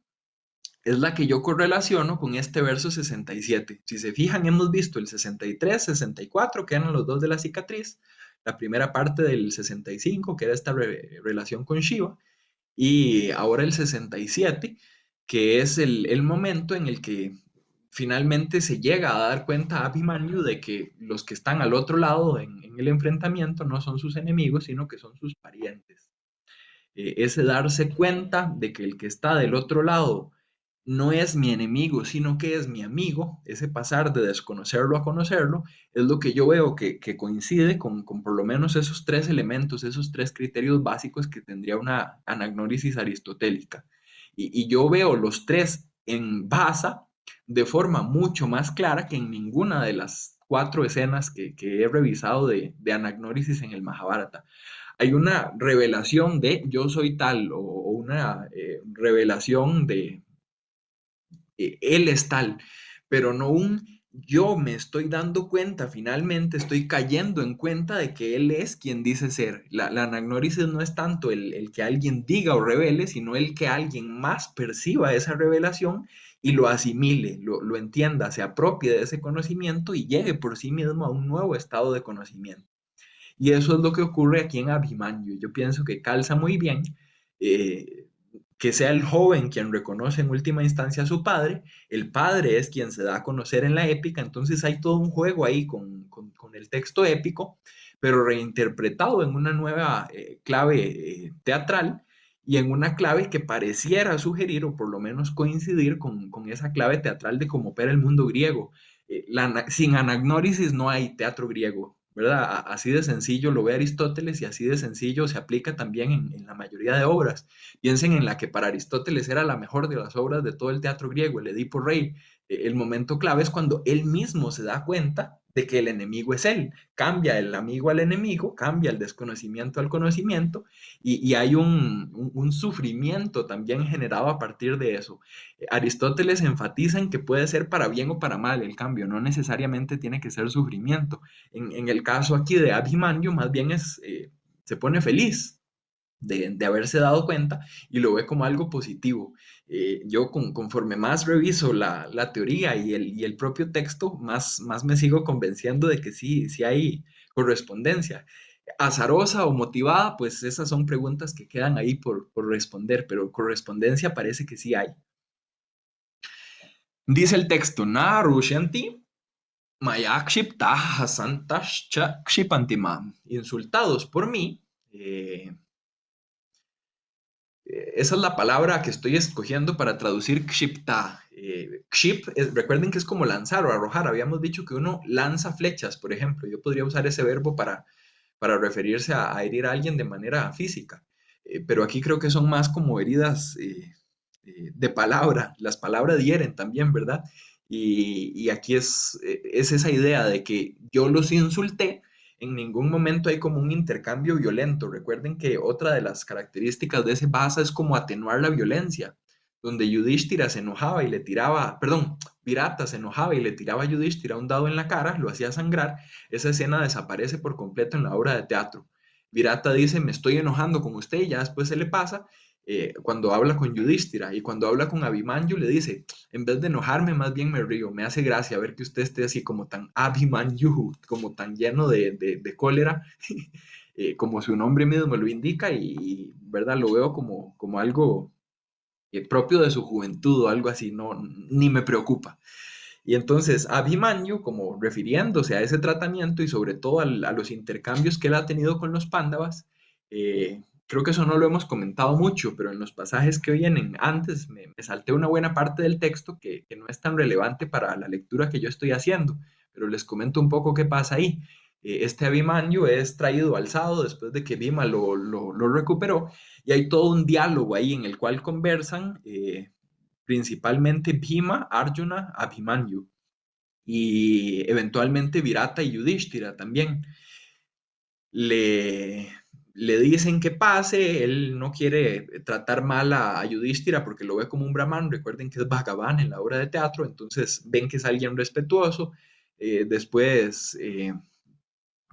es la que yo correlaciono con este verso 67. Si se fijan, hemos visto el 63, 64, que eran los dos de la cicatriz, la primera parte del 65, que era esta relación con Shiva, y ahora el 67, que es el momento en el que finalmente se llega a dar cuenta a Abhimanyu de que los que están al otro lado en el enfrentamiento no son sus enemigos, sino que son sus parientes. Ese darse cuenta de que el que está del otro lado no es mi enemigo, sino que es mi amigo, ese pasar de desconocerlo a conocerlo, es lo que yo veo que coincide con por lo menos esos tres elementos, esos tres criterios básicos que tendría una anagnórisis aristotélica. Y yo veo los tres en Basa de forma mucho más clara que en ninguna de las cuatro escenas que he revisado de anagnórisis en el Mahabharata. Hay una revelación de yo soy tal o una revelación de él es tal, pero no un yo me estoy dando cuenta, finalmente estoy cayendo en cuenta de que él es quien dice ser. La anagnórisis no es tanto el que alguien diga o revele, sino el que alguien más perciba esa revelación y lo asimile, lo entienda, se apropie de ese conocimiento y llegue por sí mismo a un nuevo estado de conocimiento. Y eso es lo que ocurre aquí en Abhimanyu. Yo pienso que calza muy bien eh, que sea el joven quien reconoce en última instancia a su padre, el padre es quien se da a conocer en la épica, entonces hay todo un juego ahí con el texto épico, pero reinterpretado en una nueva clave teatral y en una clave que pareciera sugerir o por lo menos coincidir con esa clave teatral de cómo opera el mundo griego. Sin anagnórisis no hay teatro griego, ¿verdad? Así de sencillo lo ve Aristóteles y así de sencillo se aplica también en la mayoría de obras. Piensen en la que para Aristóteles era la mejor de las obras de todo el teatro griego, el Edipo Rey. El momento clave es cuando él mismo se da cuenta de que el enemigo es él. Cambia el amigo al enemigo, cambia el desconocimiento al conocimiento, y hay un sufrimiento también generado a partir de eso. Aristóteles enfatiza en que puede ser para bien o para mal el cambio, no necesariamente tiene que ser sufrimiento. En el caso aquí de Abhimanyu, más bien se pone feliz de haberse dado cuenta y lo ve como algo positivo. Yo conforme más reviso la teoría y el propio texto, más me sigo convenciendo de que sí hay correspondencia. Azarosa o motivada, pues esas son preguntas que quedan ahí por responder, pero correspondencia parece que sí hay. Dice el texto, Na Rushanti, Mayakshipta Hasantash Kshipantima. Insultados por mí, esa es la palabra que estoy escogiendo para traducir kshipta. Kship, recuerden que es como lanzar o arrojar. Habíamos dicho que uno lanza flechas, por ejemplo. Yo podría usar ese verbo para referirse a herir a alguien de manera física. Pero aquí creo que son más como heridas de palabra. Las palabras hieren también, ¿verdad? Y aquí es esa idea de que yo los insulté. En ningún momento hay como un intercambio violento. Recuerden que otra de las características de ese Vasa es como atenuar la violencia, donde Yudhishthira se enojaba y le tiraba, perdón, Virata se enojaba y le tiraba a Yudhishthira un dado en la cara, lo hacía sangrar. Esa escena desaparece por completo en la obra de teatro. Virata dice, me estoy enojando con usted, y ya después se le pasa. Cuando habla con Yudhishthira, y cuando habla con Abhimanyu le dice, en vez de enojarme, más bien me río, me hace gracia ver que usted esté así como tan Abhimanyu, como tan lleno de cólera, como su nombre mismo lo indica, ¿verdad? Lo veo como algo propio de su juventud o algo así, no, ni me preocupa. Y entonces Abhimanyu, como refiriéndose a ese tratamiento y sobre todo a los intercambios que él ha tenido con los pándavas, creo que eso no lo hemos comentado mucho, pero en los pasajes que vienen antes me salté una buena parte del texto que no es tan relevante para la lectura que yo estoy haciendo, pero les comento un poco qué pasa ahí. Este Abhimanyu es traído alzado después de que Bhima lo recuperó, y hay todo un diálogo ahí en el cual conversan principalmente Bhima, Arjuna, Abhimanyu y eventualmente Virata y Yudhishthira también. Le, le dicen que pase, él no quiere tratar mal a Yudhishthira porque lo ve como un brahman. Recuerden que es Bhagavan en la obra de teatro, entonces ven que es alguien respetuoso. Después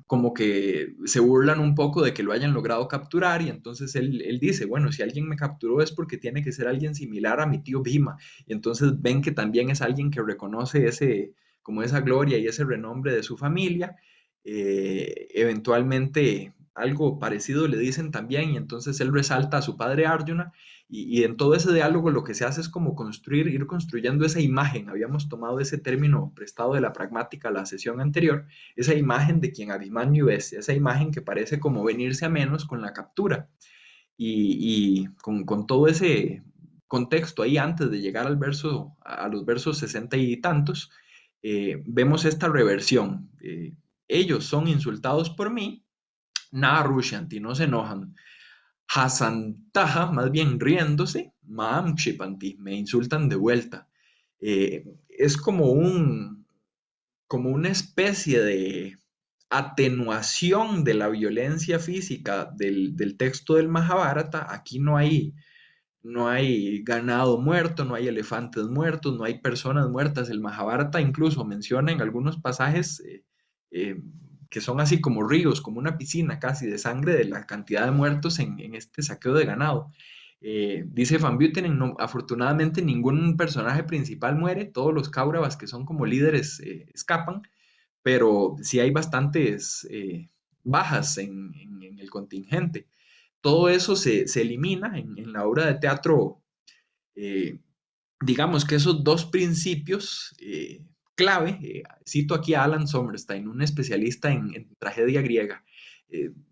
como que se burlan un poco de que lo hayan logrado capturar, y entonces él dice, bueno, si alguien me capturó es porque tiene que ser alguien similar a mi tío Bhima, y entonces ven que también es alguien que reconoce como esa gloria y ese renombre de su familia. Eventualmente algo parecido le dicen también, y entonces él resalta a su padre Arjuna, y en todo ese diálogo lo que se hace es como ir construyendo esa imagen. Habíamos tomado ese término prestado de la pragmática la sesión anterior, esa imagen de quien Abhimanyu es, esa imagen que parece como venirse a menos con la captura. Y con todo ese contexto ahí antes de llegar a los versos 60 y tantos, vemos esta reversión. Ellos son insultados por mí, Na Rushanti, no se enojan. Hasantaja, más bien riéndose, Maam Kshipanti, me insultan de vuelta. Es como una especie de atenuación de la violencia física del texto del Mahabharata. Aquí no hay ganado muerto, no hay elefantes muertos, no hay personas muertas. El Mahabharata incluso menciona en algunos pasajes eh, que son así como ríos, como una piscina casi de sangre, de la cantidad de muertos en este saqueo de ganado. Dice Van Buitenen, no, afortunadamente ningún personaje principal muere, todos los Kauravas que son como líderes escapan, pero sí hay bastantes bajas en el contingente. Todo eso se elimina en la obra de teatro. eh, digamos que esos dos principios clave, cito aquí a Alan Sommerstein, un especialista en tragedia griega.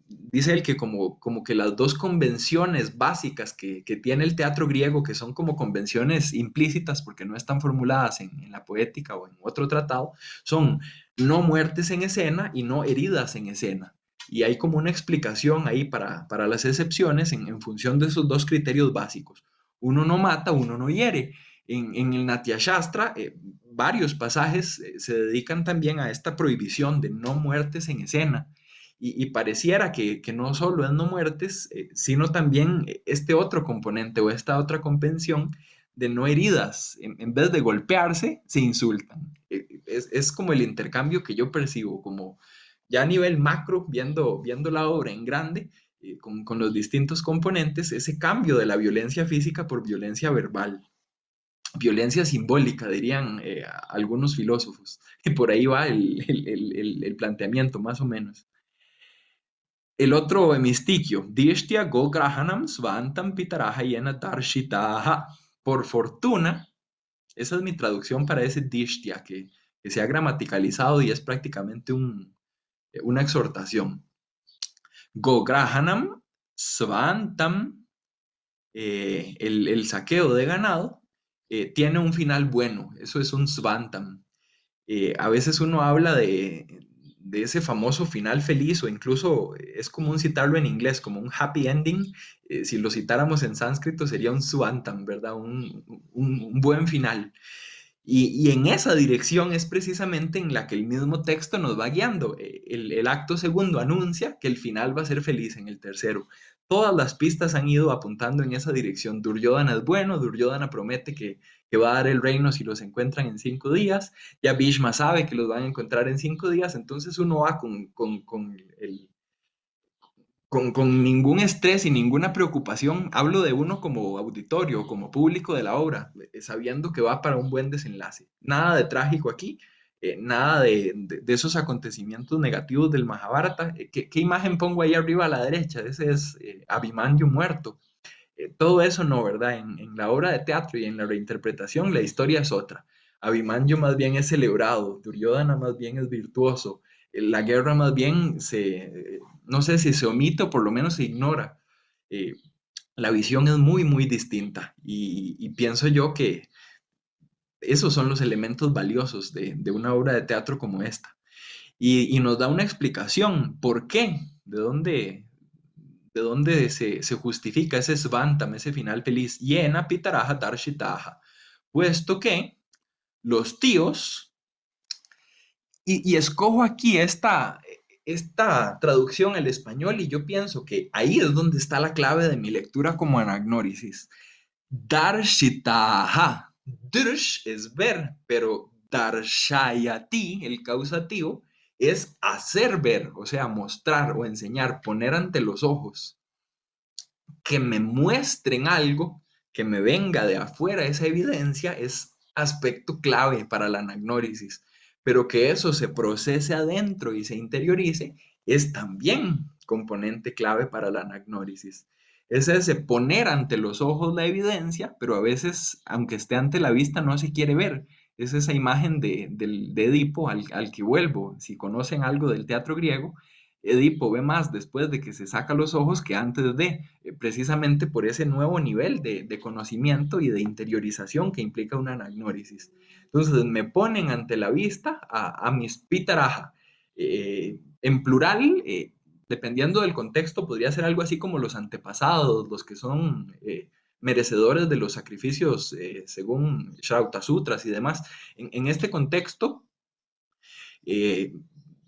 Dice él que como que las dos convenciones básicas que tiene el teatro griego, que son como convenciones implícitas porque no están formuladas en la poética o en otro tratado, son no muertes en escena y no heridas en escena. Y hay como una explicación ahí para las excepciones en función de esos dos criterios básicos. Uno no mata, uno no hiere. En el Natya Shastra, varios pasajes se dedican también a esta prohibición de no muertes en escena. Y pareciera que no solo es no muertes, sino también este otro componente o esta otra convención de no heridas. En vez de golpearse, se insultan. Es como el intercambio que yo percibo, como ya a nivel macro, viendo la obra en grande, con los distintos componentes, ese cambio de la violencia física por violencia verbal, violencia simbólica, dirían algunos filósofos. Y por ahí va el planteamiento, más o menos. El otro hemistiquio, Dishtya go grahanam svantam pitaraha yena darshitaha. Por fortuna, esa es mi traducción para ese Dishtya, que se ha gramaticalizado y es prácticamente una exhortación. Go grahanam svantam, el saqueo de ganado, tiene un final bueno, eso es un svantam. A veces uno habla de ese famoso final feliz o incluso es común citarlo en inglés como un happy ending. Si lo citáramos en sánscrito sería un svantam, ¿verdad? Un buen final. Y en esa dirección es precisamente en la que el mismo texto nos va guiando. El acto segundo anuncia que el final va a ser feliz en el tercero. Todas las pistas han ido apuntando en esa dirección. Duryodhana es bueno, Duryodhana promete que va a dar el reino si los encuentran en 5 días. Ya Bhishma sabe que los van a encontrar en 5 días, entonces uno va con ningún estrés y ninguna preocupación. Hablo de uno como auditorio, como público de la obra, sabiendo que va para un buen desenlace. Nada de trágico aquí, nada de esos acontecimientos negativos del Mahabharata. ¿Qué imagen pongo ahí arriba a la derecha? Ese es Abhimanyu muerto. Todo eso no, ¿verdad? En la obra de teatro y en la reinterpretación la historia es otra. Abhimanyu más bien es celebrado, Duryodhana más bien es virtuoso, la guerra más bien no sé si se omite o por lo menos se ignora. Eh, la visión es muy, muy distinta y pienso yo que esos son los elementos valiosos de una obra de teatro como esta. Y nos da una explicación, ¿por qué? ¿De dónde se justifica ese svantam, ese final feliz? Yena pitaraja darshitaja. Puesto que los tíos, y escojo aquí esta traducción al español y yo pienso que ahí es donde está la clave de mi lectura como anagnórisis. Darshitaha. Drsh es ver, pero darshayati, el causativo, es hacer ver, o sea, mostrar o enseñar, poner ante los ojos, que me muestren algo, que me venga de afuera esa evidencia, es aspecto clave para la anagnórisis. Pero que eso se procese adentro y se interiorice es también componente clave para la anagnórisis. Es ese poner ante los ojos la evidencia, pero a veces, aunque esté ante la vista, no se quiere ver. Es esa imagen de Edipo al que vuelvo. Si conocen algo del teatro griego, Edipo ve más después de que se saca los ojos que antes precisamente por ese nuevo nivel de conocimiento y de interiorización que implica una anagnórisis. Entonces me ponen ante la vista a mis pitaraja. En plural, dependiendo del contexto, podría ser algo así como los antepasados, los que son merecedores de los sacrificios según Shrauta Sutras y demás. En este contexto, eh,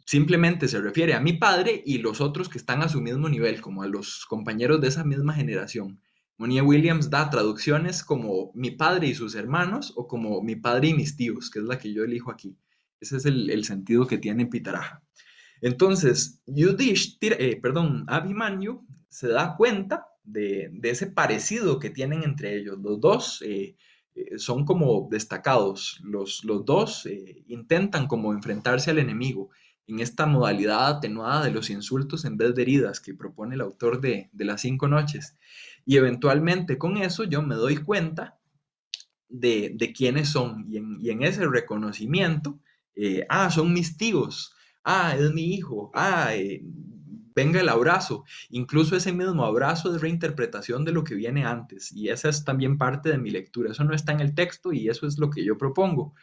simplemente se refiere a mi padre y los otros que están a su mismo nivel, como a los compañeros de esa misma generación. Monia Williams da traducciones como mi padre y sus hermanos o como mi padre y mis tíos, que es la que yo elijo aquí. Ese es el sentido que tiene Pitaraja. Entonces, Abhimanyu se da cuenta de ese parecido que tienen entre ellos. Los dos son como destacados. Los dos intentan como enfrentarse al enemigo en esta modalidad atenuada de los insultos en vez de heridas que propone el autor de Las 5 noches. Y eventualmente con eso yo me doy cuenta de quiénes son y en ese reconocimiento, son mis tíos, es mi hijo, venga el abrazo. Incluso ese mismo abrazo es reinterpretación de lo que viene antes y esa es también parte de mi lectura. Eso no está en el texto y eso es lo que yo propongo.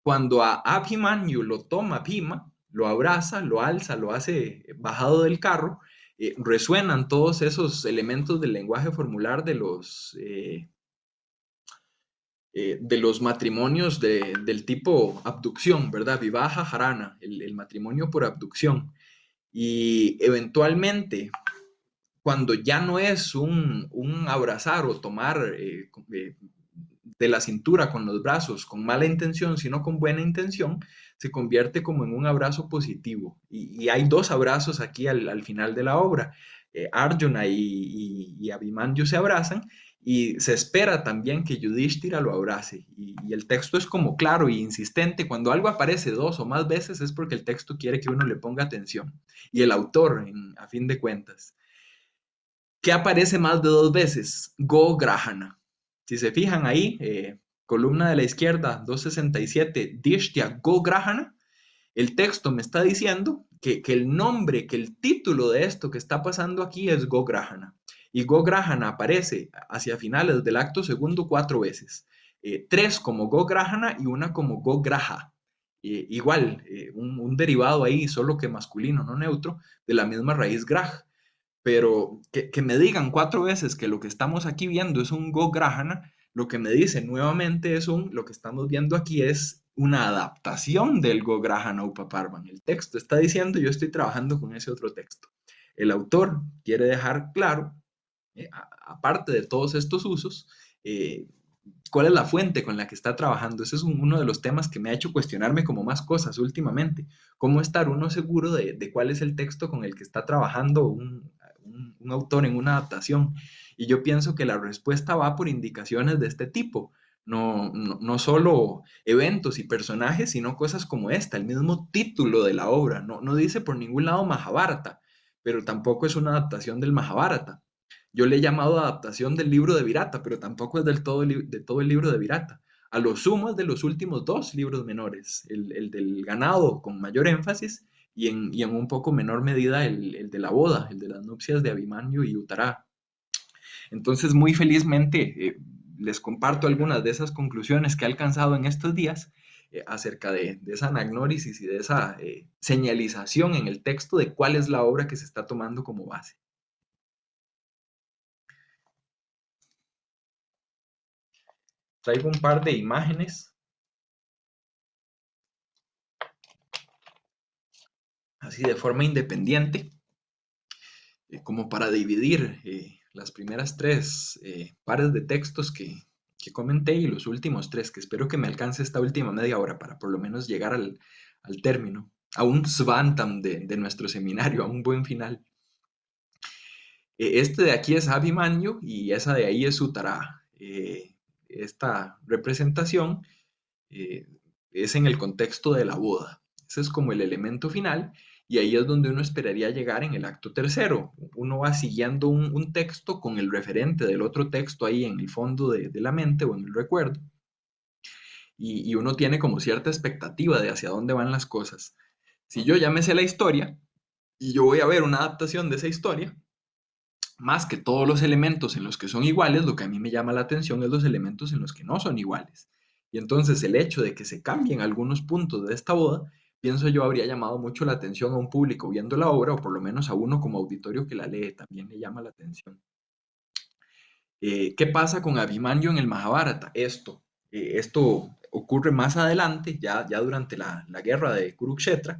Cuando a Abhimanyu lo toma Bhima, lo abraza, lo alza, lo hace bajado del carro, resuenan todos esos elementos del lenguaje formular de los matrimonios del tipo abducción, ¿verdad? Vivaja Harana, el matrimonio por abducción. Y eventualmente, cuando ya no es un abrazar o tomar de la cintura con los brazos con mala intención, sino con buena intención, se convierte como en un abrazo positivo. Y hay dos abrazos aquí al final de la obra. Arjuna y Abhimanyu se abrazan y se espera también que Yudhishthira lo abrace. Y el texto es como claro y insistente. Cuando algo aparece dos o más veces es porque el texto quiere que uno le ponga atención. Y el autor, a fin de cuentas. ¿Qué aparece más de dos veces? Go Grahana. Si se fijan ahí, columna de la izquierda, 267, Dishtya Go Grahana, el texto me está diciendo que el nombre, que el título de esto que está pasando aquí es Go Grahana. Y Go Grahana aparece hacia finales del acto segundo cuatro veces. Tres como Go Grahana y una como Go Graha. Igual, un derivado ahí, solo que masculino, no neutro, de la misma raíz Grah. Pero que me digan cuatro veces que lo que estamos aquí viendo es un Go Grahana, lo que me dice nuevamente es lo que estamos viendo aquí es una adaptación del Go Grahana Upaparvan. El texto está diciendo, yo estoy trabajando con ese otro texto. El autor quiere dejar claro, aparte de todos estos usos, eh, cuál es la fuente con la que está trabajando. Ese es uno de los temas que me ha hecho cuestionarme como más cosas últimamente. ¿Cómo estar uno seguro de cuál es el texto con el que está trabajando un autor en una adaptación? Y yo pienso que la respuesta va por indicaciones de este tipo. No solo eventos y personajes, sino cosas como esta, el mismo título de la obra. No dice por ningún lado Mahabharata, pero tampoco es una adaptación del Mahabharata. Yo le he llamado adaptación del libro de Virata, pero tampoco es de todo el libro de Virata. A lo sumo es de los últimos dos libros menores, el del ganado con mayor énfasis y en un poco menor medida el de la boda, el de las nupcias de Abimanyu y Uttara. Entonces, muy felizmente les comparto algunas de esas conclusiones que he alcanzado en estos días acerca de esa anagnórisis y de esa señalización en el texto de cuál es la obra que se está tomando como base. Traigo un par de imágenes, así de forma independiente, como para dividir las primeras tres pares de textos que comenté y los últimos tres, que espero que me alcance esta última media hora para por lo menos llegar al término, a un svantam de nuestro seminario, a un buen final. Este de aquí es Abhimanyu y esa de ahí es Uttara. Esta representación eh, es en el contexto de la boda. Ese es como el elemento final y ahí es donde uno esperaría llegar en el acto tercero. Uno va siguiendo un texto con el referente del otro texto ahí en el fondo de la mente o en el recuerdo y uno tiene como cierta expectativa de hacia dónde van las cosas. Si yo ya me sé la historia y yo voy a ver una adaptación de esa historia, más que todos los elementos en los que son iguales, lo que a mí me llama la atención es los elementos en los que no son iguales. Y entonces el hecho de que se cambien algunos puntos de esta boda, pienso yo habría llamado mucho la atención a un público viendo la obra, o por lo menos a uno como auditorio que la lee, también le llama la atención. ¿Qué pasa con Abhimanyu en el Mahabharata? Esto ocurre más adelante, ya durante la guerra de Kurukshetra.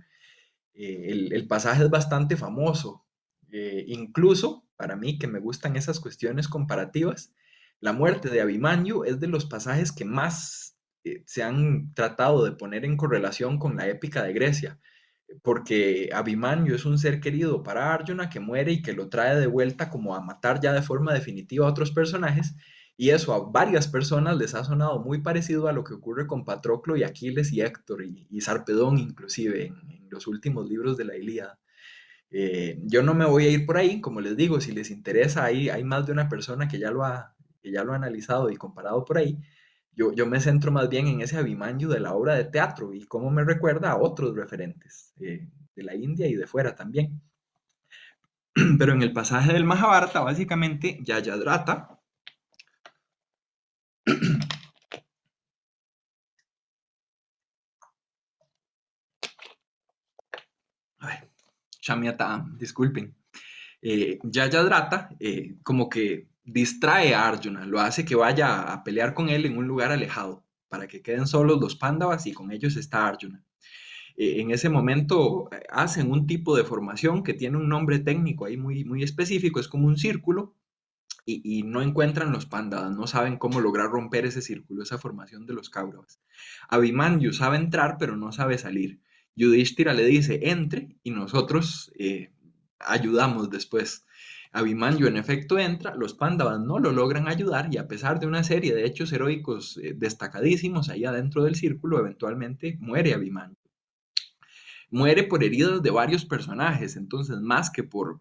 El pasaje es bastante famoso. Incluso para mí, que me gustan esas cuestiones comparativas, la muerte de Abhimanyu es de los pasajes que más se han tratado de poner en correlación con la épica de Grecia, porque Abhimanyu es un ser querido para Arjuna que muere y que lo trae de vuelta como a matar ya de forma definitiva a otros personajes, y eso a varias personas les ha sonado muy parecido a lo que ocurre con Patroclo y Aquiles y Héctor y Sarpedón inclusive en los últimos libros de la Ilíada. Yo no me voy a ir por ahí, como les digo, si les interesa, hay más de una persona que ya lo ha analizado y comparado por ahí. Yo me centro más bien en ese Abhimanyu de la obra de teatro y cómo me recuerda a otros referentes de la India y de fuera también. Pero en el pasaje del Mahabharata, básicamente, Yayadratha, Shamyata, disculpen, Yayadratha como que distrae a Arjuna, lo hace que vaya a pelear con él en un lugar alejado, para que queden solos los Pándavas y con ellos está Arjuna. En ese momento hacen un tipo de formación que tiene un nombre técnico ahí muy específico, es como un círculo, y no encuentran los Pándavas, no saben cómo lograr romper ese círculo, esa formación de los Kauravas. Abhimanyu sabe entrar, pero no sabe salir. Yudhishthira le dice, entre, y nosotros ayudamos después. Abhimanyu en efecto entra, los Pándavas no lo logran ayudar, y a pesar de una serie de hechos heroicos destacadísimos ahí adentro del círculo, eventualmente muere Abhimanyu. Muere por heridas de varios personajes, entonces más que por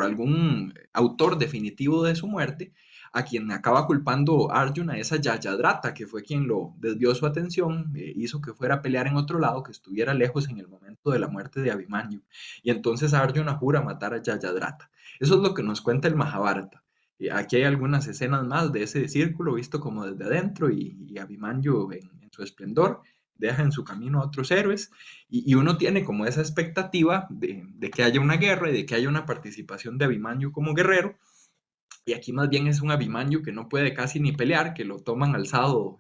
algún autor definitivo de su muerte, a quien acaba culpando Arjuna es a Yayadratha, que fue quien lo desvió su atención, hizo que fuera a pelear en otro lado, que estuviera lejos en el momento de la muerte de Abhimanyu. Y entonces Arjuna jura matar a Yayadratha. Eso es lo que nos cuenta el Mahabharata. Aquí hay algunas escenas más de ese círculo visto como desde adentro, y Abhimanyu en su esplendor deja en su camino a otros héroes, y uno tiene como esa expectativa de que haya una guerra y de que haya una participación de Abhimanyu como guerrero, y aquí más bien es un Abhimanyu que no puede casi ni pelear, que lo toman alzado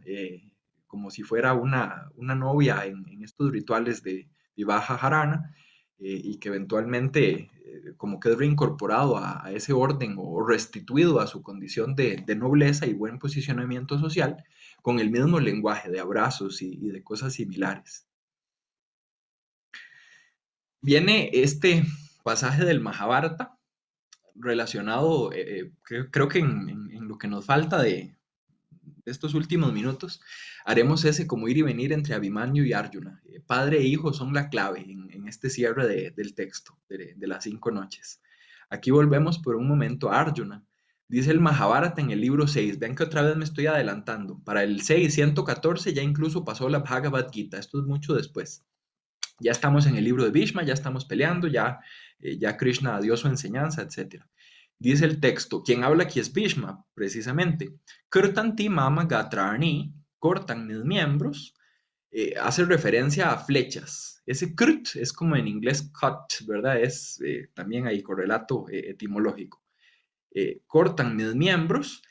como si fuera una novia en estos rituales de Vivaha Harana, y que eventualmente como que es reincorporado a ese orden o restituido a su condición de nobleza y buen posicionamiento social, con el mismo lenguaje de abrazos y de cosas similares. Viene este pasaje del Mahabharata relacionado, creo que en lo que nos falta de estos últimos minutos, haremos ese como ir y venir entre Abhimanyu y Arjuna. Padre e hijo son la clave en este cierre del texto, de las 5 noches. Aquí volvemos por un momento a Arjuna. Dice el Mahabharata en el libro 6, vean que otra vez me estoy adelantando. Para el 6, 114 ya incluso pasó la Bhagavad Gita, esto es mucho después. Ya estamos en el libro de Bhishma, ya estamos peleando, ya Krishna dio su enseñanza, etc. Dice el texto, quien habla aquí es Bhishma, precisamente. Kirtanti mama gatrani, cortan mis miembros, hace referencia a flechas. Ese krt es como en inglés cut, ¿verdad? Es también ahí correlato etimológico. Cortan mis miembros,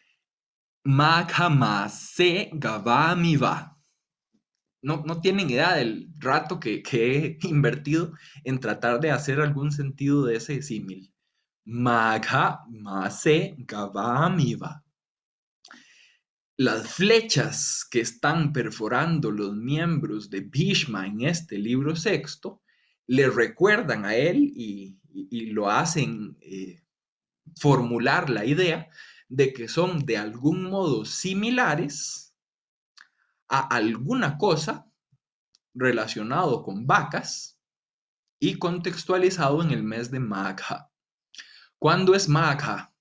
maghamase gavamiva. No tienen idea del rato que he invertido en tratar de hacer algún sentido de ese símil. Magha Mase Gavamiva. Las flechas que están perforando los miembros de Bhishma en este libro sexto le recuerdan a él y lo hacen formular la idea de que son de algún modo similares a alguna cosa relacionado con vacas y contextualizado en el mes de Magha. ¿Cuándo es Magha?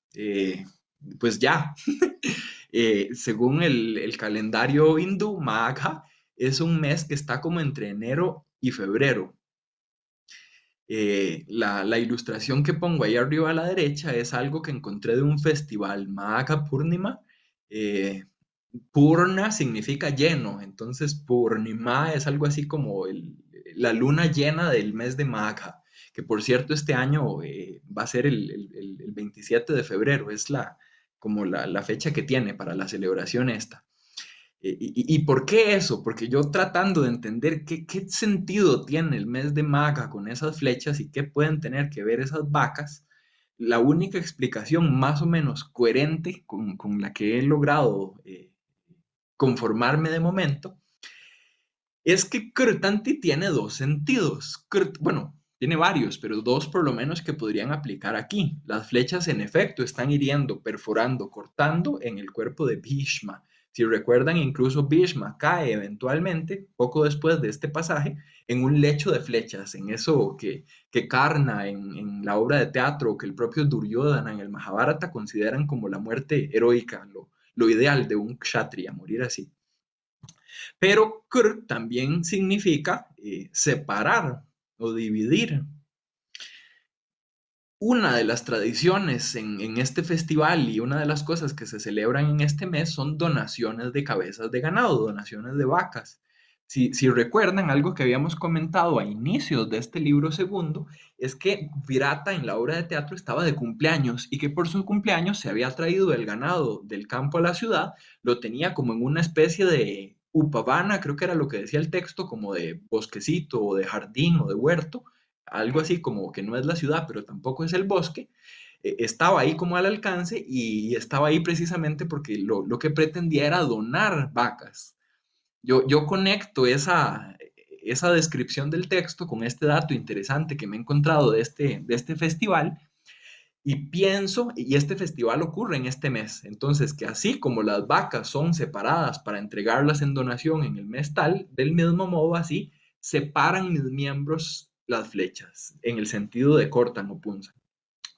Pues ya, según el calendario hindú, Magha es un mes que está como entre enero y febrero. La ilustración que pongo ahí arriba a la derecha es algo que encontré de un festival, Magha Purnima. Purna significa lleno, entonces Purnima es algo así como la luna llena del mes de Magha, que por cierto este año va a ser el 27 de febrero, es como la fecha que tiene para la celebración esta. ¿Y por qué eso? Porque yo tratando de entender qué sentido tiene el mes de Magha con esas flechas y qué pueden tener que ver esas vacas, la única explicación más o menos coherente con la que he logrado conformarme de momento, es que Kirtanti tiene dos sentidos. Bueno, tiene varios, pero dos por lo menos que podrían aplicar aquí. Las flechas en efecto están hiriendo, perforando, cortando en el cuerpo de Bhishma. Si recuerdan, incluso Bhishma cae eventualmente, poco después de este pasaje, en un lecho de flechas, en eso que Karna en la obra de teatro, que el propio Duryodhana en el Mahabharata consideran como la muerte heroica, lo ideal de un kshatriya, morir así. Pero Kr también significa separar o dividir. Una de las tradiciones en este festival y una de las cosas que se celebran en este mes son donaciones de cabezas de ganado, donaciones de vacas. Si recuerdan, algo que habíamos comentado a inicios de este libro segundo es que Virata en la obra de teatro estaba de cumpleaños y que por su cumpleaños se había traído el ganado del campo a la ciudad, lo tenía como en una especie de upavana, creo que era lo que decía el texto, como de bosquecito o de jardín o de huerto, algo así como que no es la ciudad, pero tampoco es el bosque. Estaba ahí como al alcance y estaba ahí precisamente porque lo que pretendía era donar vacas. Yo conecto esa descripción del texto con este dato interesante que me he encontrado de este festival y pienso, y este festival ocurre en este mes, entonces que así como las vacas son separadas para entregarlas en donación en el mes tal, del mismo modo así separan mis miembros las flechas, en el sentido de cortan o punzan.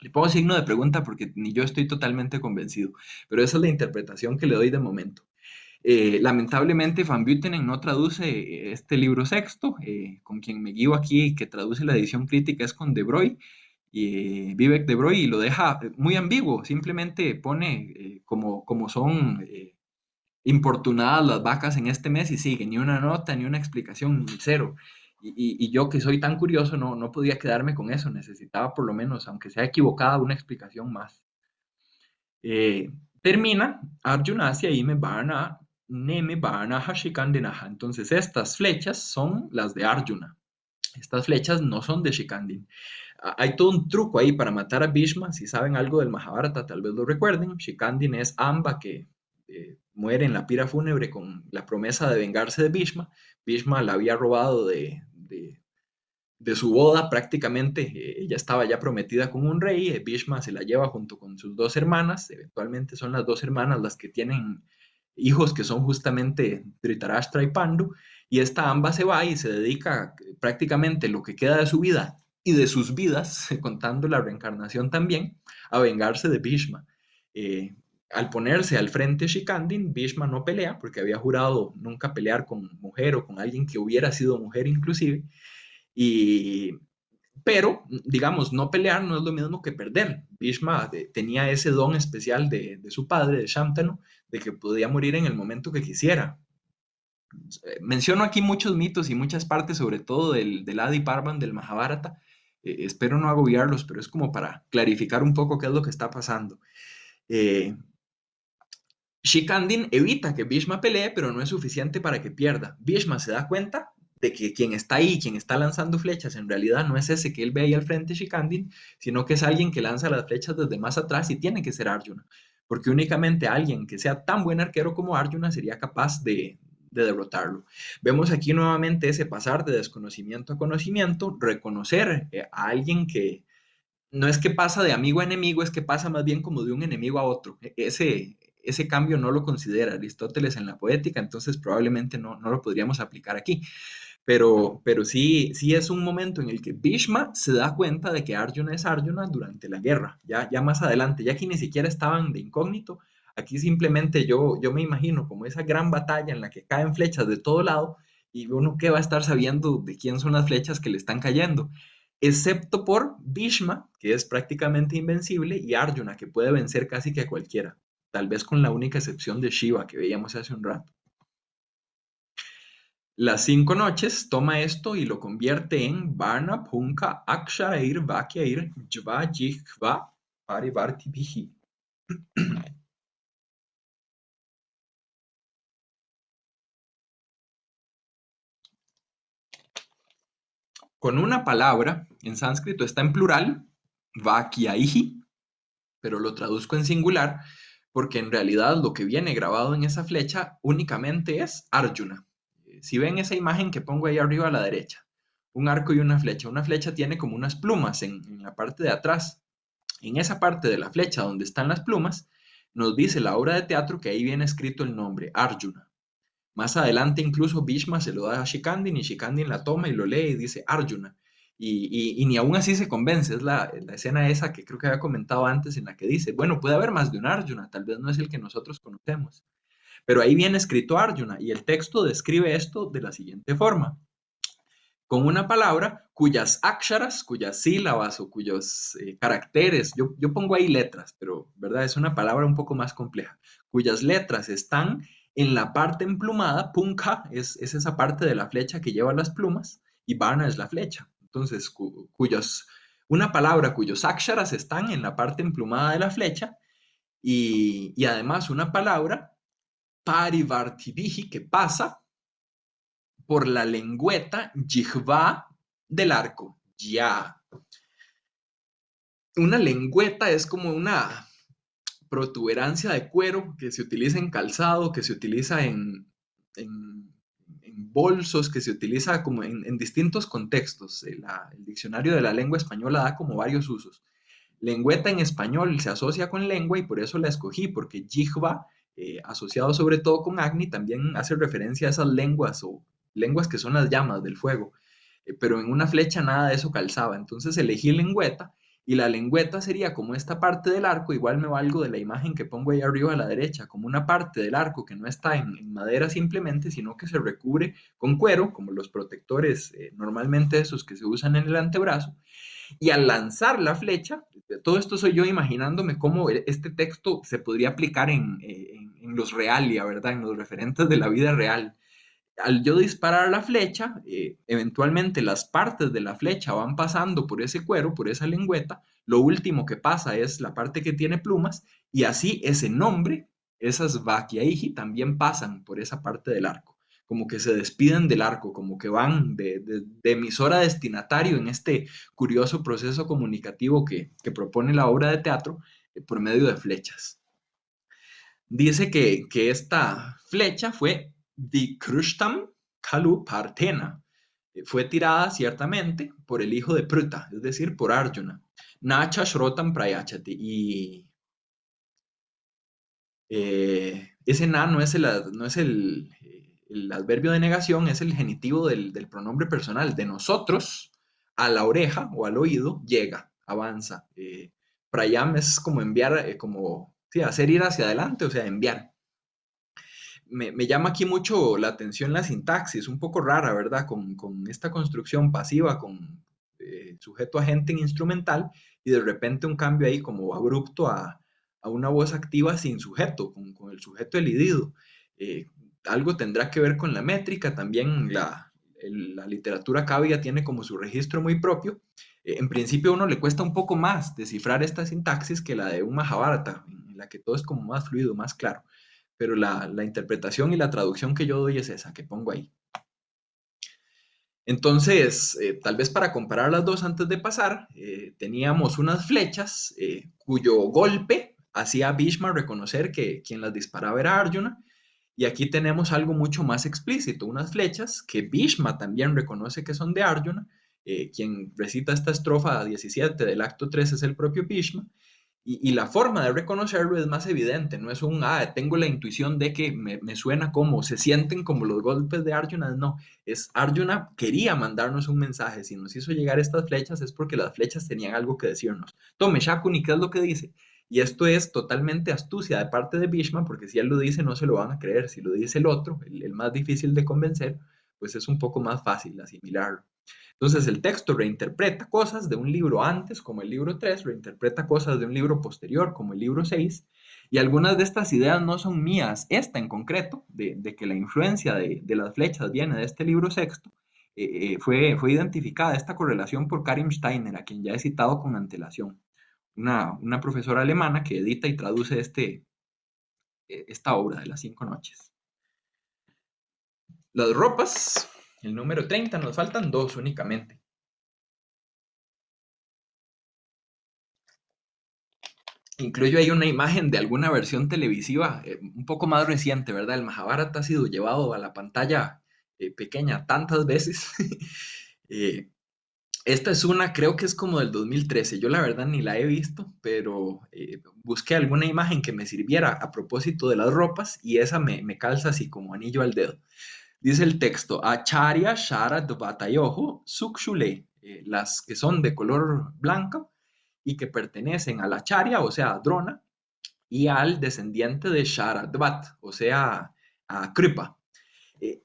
Le pongo signo de pregunta porque ni yo estoy totalmente convencido, pero esa es la interpretación que le doy de momento. Lamentablemente Van Buitenen no traduce este libro sexto, con quien me guío aquí, que traduce la edición crítica es con De Broy, Vivek De Broy, y lo deja muy ambiguo, simplemente pone como son importunadas las vacas en este mes y sigue, ni una nota, ni una explicación, ni cero. Y yo que soy tan curioso no podía quedarme con eso, necesitaba por lo menos, aunque sea equivocada, una explicación más. Eh, Termina Arjuna hacia ahí me van a Neme Varna Shikandinaha. Entonces, estas flechas son las de Arjuna. Estas flechas no son de Shikandin. Hay todo un truco ahí para matar a Bhishma. Si saben algo del Mahabharata, tal vez lo recuerden. Shikandin es Amba que muere en la pira fúnebre con la promesa de vengarse de Bhishma. Bhishma la había robado de su boda prácticamente, ella estaba ya prometida con un rey, Bhishma se la lleva junto con sus dos hermanas, eventualmente son las dos hermanas las que tienen hijos que son justamente Dhritarashtra y Pandu, y esta ambas se va y se dedica prácticamente lo que queda de su vida y de sus vidas, contando la reencarnación también, a vengarse de Bhishma. Al ponerse al frente Shikandin, Bhishma no pelea porque había jurado nunca pelear con mujer o con alguien que hubiera sido mujer inclusive, y, pero, digamos, no pelear no es lo mismo que perder. Bhishma tenía ese don especial de su padre, de Shantanu, de que podía morir en el momento que quisiera. Menciono aquí muchos mitos y muchas partes, sobre todo del Adi Parvan, del Mahabharata. Espero no agobiarlos, pero es como para clarificar un poco qué es lo que está pasando. Eh, Shikandin evita que Bhishma pelee, pero no es suficiente para que pierda. Bhishma se da cuenta de que quien está ahí, quien está lanzando flechas, en realidad no es ese que él ve ahí al frente, Shikandin, sino que es alguien que lanza las flechas desde más atrás y tiene que ser Arjuna, porque únicamente alguien que sea tan buen arquero como Arjuna sería capaz de derrotarlo. Vemos aquí nuevamente ese pasar de desconocimiento a conocimiento, reconocer a alguien que no es que pasa de amigo a enemigo, es que pasa más bien como de un enemigo a otro. Ese cambio no lo considera Aristóteles en la poética, entonces probablemente no lo podríamos aplicar aquí. Pero sí es un momento en el que Bhishma se da cuenta de que Arjuna es Arjuna durante la guerra, ya más adelante, ya que ni siquiera estaban de incógnito, aquí simplemente yo me imagino como esa gran batalla en la que caen flechas de todo lado y uno que va a estar sabiendo de quién son las flechas que le están cayendo, excepto por Bhishma, que es prácticamente invencible, y Arjuna, que puede vencer casi que a cualquiera, tal vez con la única excepción de Shiva que veíamos hace un rato. Las 5 noches toma esto y lo convierte en Varna Punka Aksharair Vakyair Jva Jihva Parivarti Vihi. Con una palabra, en sánscrito está en plural, Vakyaihi, pero lo traduzco en singular porque en realidad lo que viene grabado en esa flecha únicamente es Arjuna. Si ven esa imagen que pongo ahí arriba a la derecha, un arco y una flecha tiene como unas plumas en la parte de atrás. En esa parte de la flecha donde están las plumas, nos dice la obra de teatro que ahí viene escrito el nombre, Arjuna. Más adelante incluso Bhishma se lo da a Shikandin y Shikandin la toma y lo lee y dice Arjuna. Y ni aún así se convence, es la escena esa que creo que había comentado antes en la que dice, bueno, puede haber más de un Arjuna, tal vez no es el que nosotros conocemos, pero ahí viene escrito Arjuna y el texto describe esto de la siguiente forma: con una palabra cuyas aksharas, cuyas sílabas o cuyos caracteres, yo pongo ahí letras, pero ¿verdad? Es una palabra un poco más compleja, cuyas letras están En la parte emplumada, punka es esa parte de la flecha que lleva las plumas y varna es la flecha. Entonces, una palabra cuyos aksharas están en la parte emplumada de la flecha y además una palabra parivartibihi que pasa por la lengüeta jihva del arco. Ya. Una lengüeta es como una protuberancia de cuero que se utiliza en calzado, que se utiliza en, en bolsos, que se utiliza como en distintos contextos. El diccionario de la lengua española da como varios usos. Lengüeta en español se asocia con lengua y por eso la escogí, porque jihva, asociado sobre todo con Agni, también hace referencia a esas lenguas o lenguas que son las llamas del fuego. Pero en una flecha nada de eso calzaba. Entonces elegí lengüeta y la lengüeta sería como esta parte del arco, igual me valgo de la imagen que pongo ahí arriba a la derecha, como una parte del arco que no está en madera simplemente, sino que se recubre con cuero, como los protectores normalmente esos que se usan en el antebrazo, y al lanzar la flecha, todo esto soy yo imaginándome cómo este texto se podría aplicar en los realia, ¿verdad? En los referentes de la vida real. Al yo disparar la flecha, eventualmente las partes de la flecha van pasando por ese cuero, por esa lengüeta. Lo último que pasa es la parte que tiene plumas y así ese nombre, esas vaquiaiji, también pasan por esa parte del arco. Como que se despiden del arco, como que van de emisor a destinatario en este curioso proceso comunicativo que propone la obra de teatro por medio de flechas. Dice que esta flecha fue Dikrushtam Kalu Partena. Fue tirada ciertamente por el hijo de Pruta, es decir, por Arjuna. Nacha Shrotam Prayachati. Y ese na no es el adverbio de negación, es el genitivo del pronombre personal. De nosotros, a la oreja o al oído, llega, avanza. Prayam es como enviar, como sí, hacer ir hacia adelante, o sea, enviar. Me llama aquí mucho la atención la sintaxis, un poco rara, ¿verdad? Con esta construcción pasiva, con sujeto agente en instrumental, y de repente un cambio ahí como abrupto a una voz activa sin sujeto, con el sujeto elidido. Eh, Algo tendrá que ver con la métrica, también la literatura cávida tiene como su registro muy propio. En principio a uno le cuesta un poco más descifrar esta sintaxis que la de un Mahabharata, en la que todo es como más fluido, más claro, pero la interpretación y la traducción que yo doy es esa que pongo ahí. Entonces, tal vez para comparar las dos antes de pasar, teníamos unas flechas cuyo golpe hacía a Bhishma reconocer que quien las disparaba era Arjuna, y aquí tenemos algo mucho más explícito, unas flechas que Bhishma también reconoce que son de Arjuna. Quien recita esta estrofa 17 del acto 3 es el propio Bhishma, y la forma de reconocerlo es más evidente, no es tengo la intuición de que me suena como, se sienten como los golpes de Arjuna, no, es Arjuna quería mandarnos un mensaje, si nos hizo llegar estas flechas es porque las flechas tenían algo que decirnos. Tome, Shakuni, ¿qué es lo que dice? Y esto es totalmente astucia de parte de Bhishma, porque si él lo dice no se lo van a creer, si lo dice el otro, el más difícil de convencer, pues es un poco más fácil asimilarlo. Entonces el texto reinterpreta cosas de un libro antes, como el libro 3, reinterpreta cosas de un libro posterior, como el libro 6, y algunas de estas ideas no son mías. Esta en concreto, de que la influencia de las flechas viene de este libro sexto, fue identificada esta correlación por Karim Steiner, a quien ya he citado con antelación, una profesora alemana que edita y traduce esta obra de las 5 noches. Las ropas, el número 30, nos faltan dos únicamente. Incluyo ahí una imagen de alguna versión televisiva un poco más reciente, ¿verdad? El Mahabharata ha sido llevado a la pantalla pequeña tantas veces. Eh, Esta es una, creo que es como del 2013. Yo la verdad ni la he visto, pero busqué alguna imagen que me sirviera a propósito de las ropas y esa me calza así como anillo al dedo. Dice el texto, Acharya Shara Dvatayoho Sukshule, las que son de color blanco y que pertenecen a la Acharya, o sea, a Drona, y al descendiente de Sharadvat, o sea, a Kripa. Eh,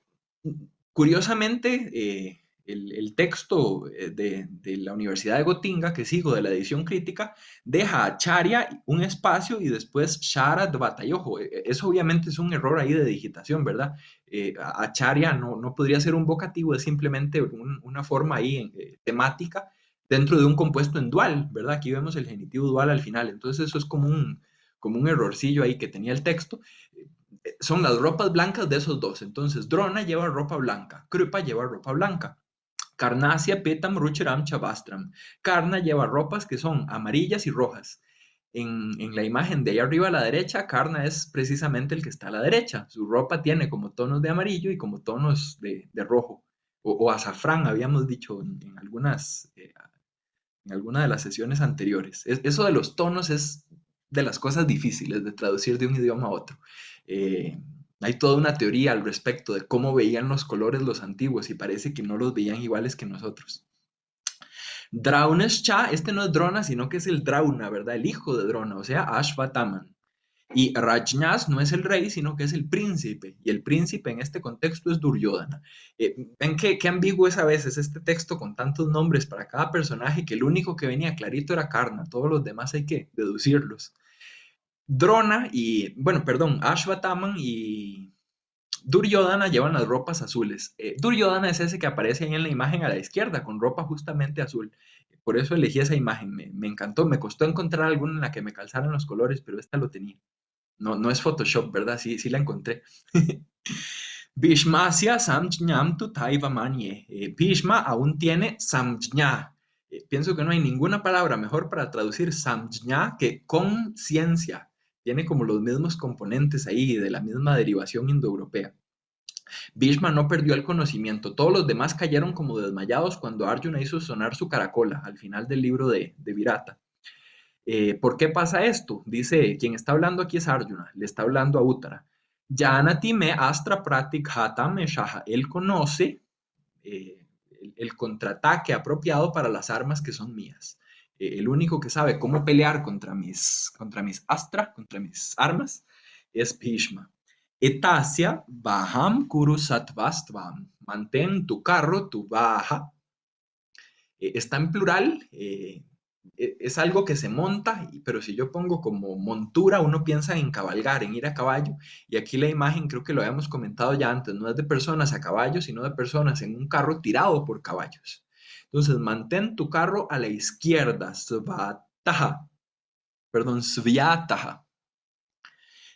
Curiosamente, el texto de la Universidad de Gotinga, que sigo de la edición crítica, deja a Charia un espacio y después Sharat Batayojo. Eso obviamente es un error ahí de digitación, ¿verdad? A Charia no podría ser un vocativo, es simplemente una forma ahí temática dentro de un compuesto en dual, ¿verdad? Aquí vemos el genitivo dual al final, entonces eso es como un errorcillo ahí que tenía el texto. Son las ropas blancas de esos dos. Entonces, Drona lleva ropa blanca, Krupa lleva ropa blanca. Carnacia, Petam, Rucheram, Chavastram. Karna lleva ropas que son amarillas y rojas. En la imagen de ahí arriba a la derecha, Karna es precisamente el que está a la derecha. Su ropa tiene como tonos de amarillo y como tonos de rojo. O azafrán, habíamos dicho en alguna de las sesiones anteriores. Eso de los tonos es de las cosas difíciles de traducir de un idioma a otro. Eh, Hay toda una teoría al respecto de cómo veían los colores los antiguos y parece que no los veían iguales que nosotros. Draunescha, este no es Drona, sino que es el Drauna, ¿verdad? El hijo de Drona, o sea, Ashvataman. Y Rajnas no es el rey, sino que es el príncipe. Y el príncipe en este contexto es Duryodhana. ¿Ven qué ambiguo es a veces este texto con tantos nombres para cada personaje que el único que venía clarito era Karna? Todos los demás hay que deducirlos. Drona y, bueno, perdón, Ashwataman y Duryodhana llevan las ropas azules. Duryodhana es ese que aparece ahí en la imagen a la izquierda, con ropa justamente azul. Por eso elegí esa imagen, me encantó, me costó encontrar alguna en la que me calzaran los colores, pero esta lo tenía. No es Photoshop, ¿verdad? Sí la encontré. Bhishmasya samjñam tutaiva manye. Bhishma aún tiene samjña. Pienso que no hay ninguna palabra mejor para traducir samjña que conciencia. Tiene como los mismos componentes ahí de la misma derivación indoeuropea. Bhishma no perdió el conocimiento. Todos los demás cayeron como desmayados cuando Arjuna hizo sonar su caracola al final del libro de Virata. ¿Por qué pasa esto? Dice, quien está hablando aquí es Arjuna, le está hablando a Uttara. Janati me astra pratik hatam shaha. Él conoce el contraataque apropiado para las armas que son mías. El único que sabe cómo pelear contra mis astra, contra mis armas, es Bhishma. Etasya baham kuru satvastvam. Mantén tu carro, tu baja. Está en plural, es algo que se monta, pero si yo pongo como montura, uno piensa en cabalgar, en ir a caballo, y aquí la imagen creo que lo habíamos comentado ya antes, no es de personas a caballo, sino de personas en un carro tirado por caballos. Entonces, mantén tu carro a la izquierda, svataha, perdón, svyataha.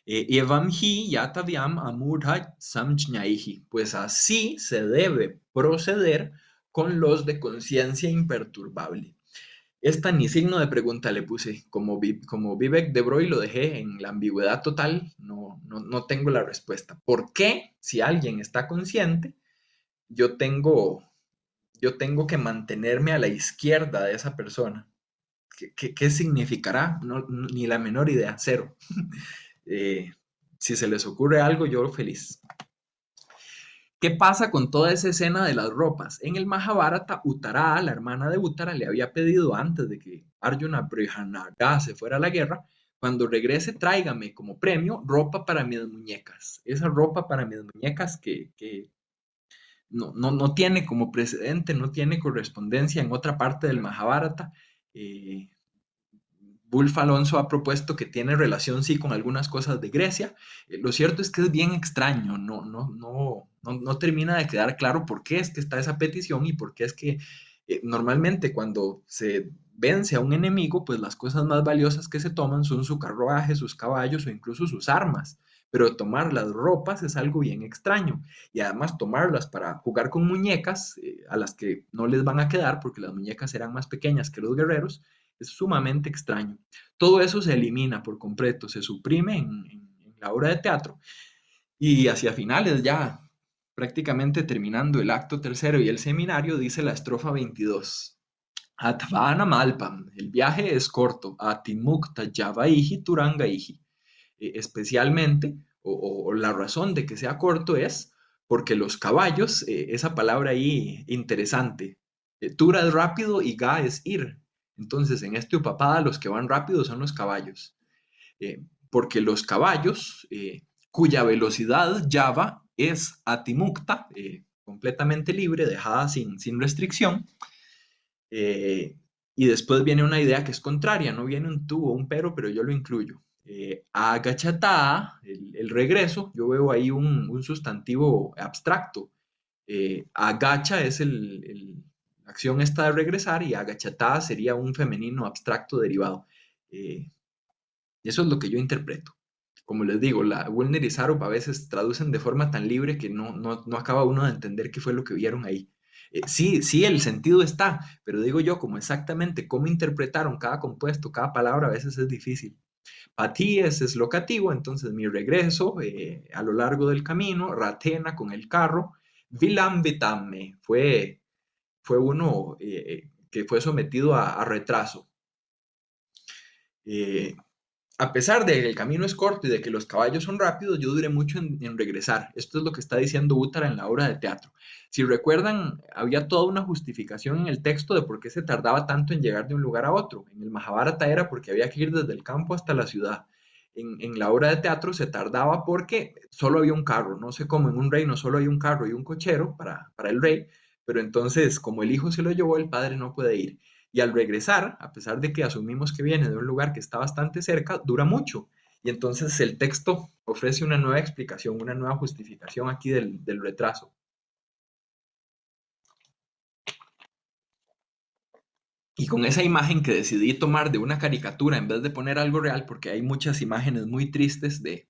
Evam hi yatavyam amurha samjnaihi. Pues así se debe proceder con los de conciencia imperturbable. Esta ni signo de pregunta le puse. Como Vivek de Broy lo dejé en la ambigüedad total, no tengo la respuesta. ¿Por qué, si alguien está consciente, yo tengo, yo tengo que mantenerme a la izquierda de esa persona? ¿Qué significará? Ni la menor idea, cero. Eh, si se les ocurre algo, yo feliz. ¿Qué pasa con toda esa escena de las ropas? En el Mahabharata, Uttara, la hermana de Uttara, le había pedido antes de que Arjuna Brihanaga se fuera a la guerra, cuando regrese tráigame como premio ropa para mis muñecas. Esa ropa para mis muñecas que no tiene como precedente, no tiene correspondencia en otra parte del Mahabharata. Eh, Bulf Alonso ha propuesto que tiene relación, sí, con algunas cosas de Grecia. Lo cierto es que es bien extraño, no termina de quedar claro por qué es que está esa petición y por qué es que normalmente cuando se vence a un enemigo, pues las cosas más valiosas que se toman son su carruaje, sus caballos o incluso sus armas. Pero tomar las ropas es algo bien extraño. Y además tomarlas para jugar con muñecas a las que no les van a quedar porque las muñecas serán más pequeñas que los guerreros es sumamente extraño. Todo eso se elimina por completo, se suprime en la obra de teatro y hacia finales ya, prácticamente terminando el acto tercero y el seminario, dice la estrofa 22. Atvana Malpam, el viaje es corto, Atimukta Yavaihi Turangaihi. Especialmente, o la razón de que sea corto es porque los caballos, esa palabra ahí interesante, Tura es rápido y Ga es ir. Entonces, en este Upapada, los que van rápido son los caballos. Porque los caballos, cuya velocidad Java es atimukta, completamente libre, dejada sin restricción. Y después viene una idea que es contraria, no viene un tú o un pero yo lo incluyo. Agachata, el regreso, yo veo ahí un sustantivo abstracto. Agacha es la acción esta de regresar y agachata sería un femenino abstracto derivado. Eso es lo que yo interpreto. Como les digo, la Wilner y Sarup a veces traducen de forma tan libre que no acaba uno de entender qué fue lo que vieron ahí. Sí, sí, el sentido está, pero digo yo, como exactamente cómo interpretaron cada compuesto, cada palabra, a veces es difícil. Patí es locativo, entonces mi regreso a lo largo del camino, Ratena con el carro, Vilambitame fue uno que fue sometido a retraso. Eh, a pesar de que el camino es corto y de que los caballos son rápidos, yo duré mucho en regresar. Esto es lo que está diciendo Útara en la obra de teatro. Si recuerdan, había toda una justificación en el texto de por qué se tardaba tanto en llegar de un lugar a otro. En el Mahabharata era porque había que ir desde el campo hasta la ciudad. En la obra de teatro se tardaba porque solo había un carro. No sé cómo en un reino solo hay un carro y un cochero para el rey, pero entonces como el hijo se lo llevó, el padre no puede ir. Y al regresar, a pesar de que asumimos que viene de un lugar que está bastante cerca, dura mucho. Y entonces el texto ofrece una nueva explicación, una nueva justificación aquí del retraso. Y con esa imagen que decidí tomar de una caricatura en vez de poner algo real, porque hay muchas imágenes muy tristes de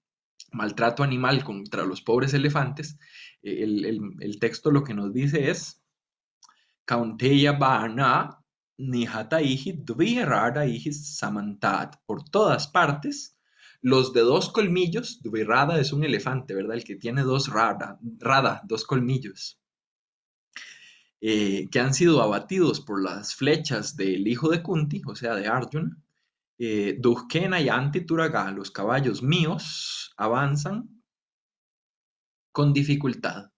maltrato animal contra los pobres elefantes, el texto lo que nos dice es Kaunteya Bana Nihataihi Dviradahi Samantat. Por todas partes, los de dos colmillos, Dvirada es un elefante, ¿verdad? El que tiene dos colmillos, que han sido abatidos por las flechas del hijo de Kunti, o sea, de Arjuna. Dujkena y Antituraga, los caballos míos, avanzan con dificultad.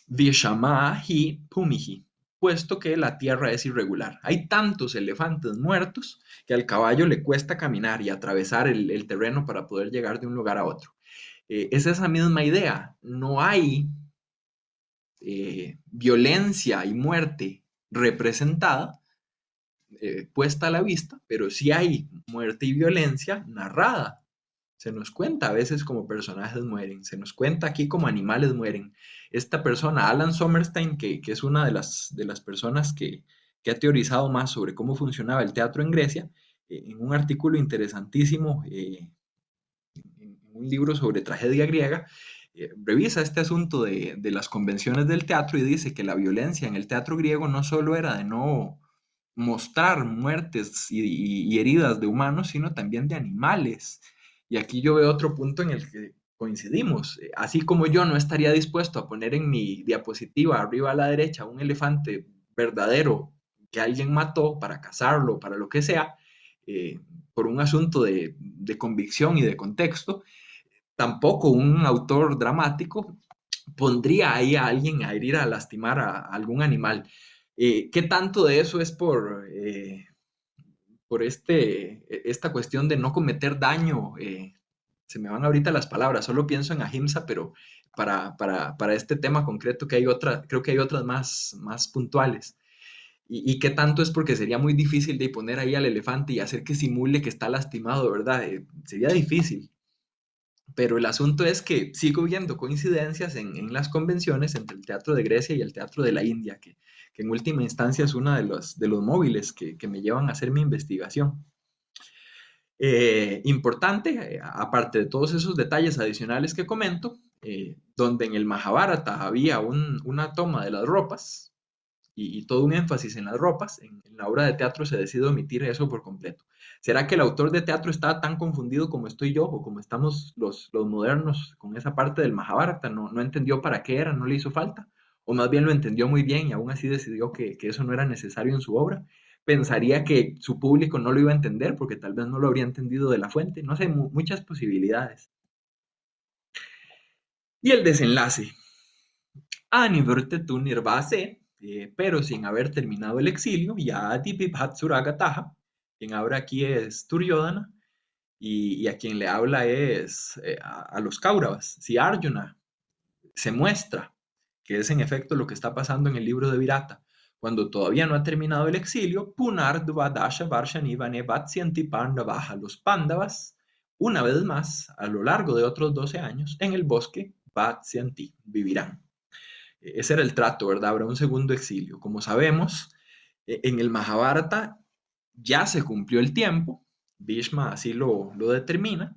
Vishamahi Pumihi, puesto que la tierra es irregular. Hay tantos elefantes muertos que al caballo le cuesta caminar y atravesar el terreno para poder llegar de un lugar a otro. Es esa misma idea. No hay violencia y muerte representada, puesta a la vista, pero sí hay muerte y violencia narrada. Se nos cuenta a veces como personajes mueren, se nos cuenta aquí como animales mueren. Esta persona, Alan Sommerstein, que es una de las personas que ha teorizado más sobre cómo funcionaba el teatro en Grecia, en un artículo interesantísimo, en un libro sobre tragedia griega, revisa este asunto de las convenciones del teatro y dice que la violencia en el teatro griego no solo era de no mostrar muertes y heridas de humanos, sino también de animales. Y aquí yo veo otro punto en el que coincidimos. Así como yo no estaría dispuesto a poner en mi diapositiva arriba a la derecha un elefante verdadero que alguien mató para cazarlo, para lo que sea, eh, por un asunto de convicción y de contexto, tampoco un autor dramático pondría ahí a alguien a herir, a lastimar a algún animal. ¿Qué tanto de eso es por esta cuestión de no cometer daño? Se me van ahorita las palabras, solo pienso en ahimsa, pero para este tema concreto creo que hay otras más puntuales. ¿Y qué tanto es porque sería muy difícil de poner ahí al elefante y hacer que simule que está lastimado, ¿verdad? Sería difícil. Pero el asunto es que sigo viendo coincidencias en las convenciones entre el teatro de Grecia y el teatro de la India, que en última instancia es uno de los móviles que me llevan a hacer mi investigación. Importante, aparte de todos esos detalles adicionales que comento, donde en el Mahabharata había una toma de las ropas, y todo un énfasis en las ropas, en la obra de teatro se decide omitir eso por completo. ¿Será que el autor de teatro está tan confundido como estoy yo o como estamos los modernos con esa parte del Mahabharata? No entendió para qué era, no le hizo falta, o más bien lo entendió muy bien y aún así decidió que eso no era necesario en su obra. Pensaría que su público no lo iba a entender porque tal vez no lo habría entendido de la fuente. No sé, muchas posibilidades. Y el desenlace. Anivertetun Nirvase, pero sin haber terminado el exilio, ya Adipiphatsuragataha, quien habla aquí es Turyodhana, y a quien le habla es a los Kauravas. Si Arjuna se muestra que es en efecto lo que está pasando en el libro de Virata. Cuando todavía no ha terminado el exilio, Punardvadasha Varshanivane Vatsyanti Pandavaha, los Pándavas, una vez más, a lo largo de otros 12 años, en el bosque Vatsyanti vivirán. Ese era el trato, ¿verdad? Habrá un segundo exilio. Como sabemos, en el Mahabharata ya se cumplió el tiempo, Bhishma así lo determina,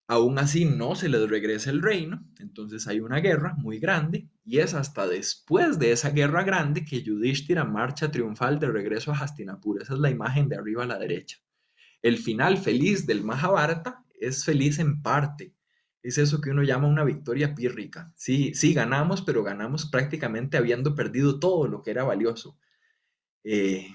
aún así no se les regresa el reino, entonces hay una guerra muy grande y es hasta después de esa guerra grande que Yudhishthira marcha triunfal de regreso a Hastinapura. Esa es la imagen de arriba a la derecha. El final feliz del Mahabharata es feliz en parte. Es eso que uno llama una victoria pírrica. Sí, sí, ganamos, pero ganamos prácticamente habiendo perdido todo lo que era valioso. Eh,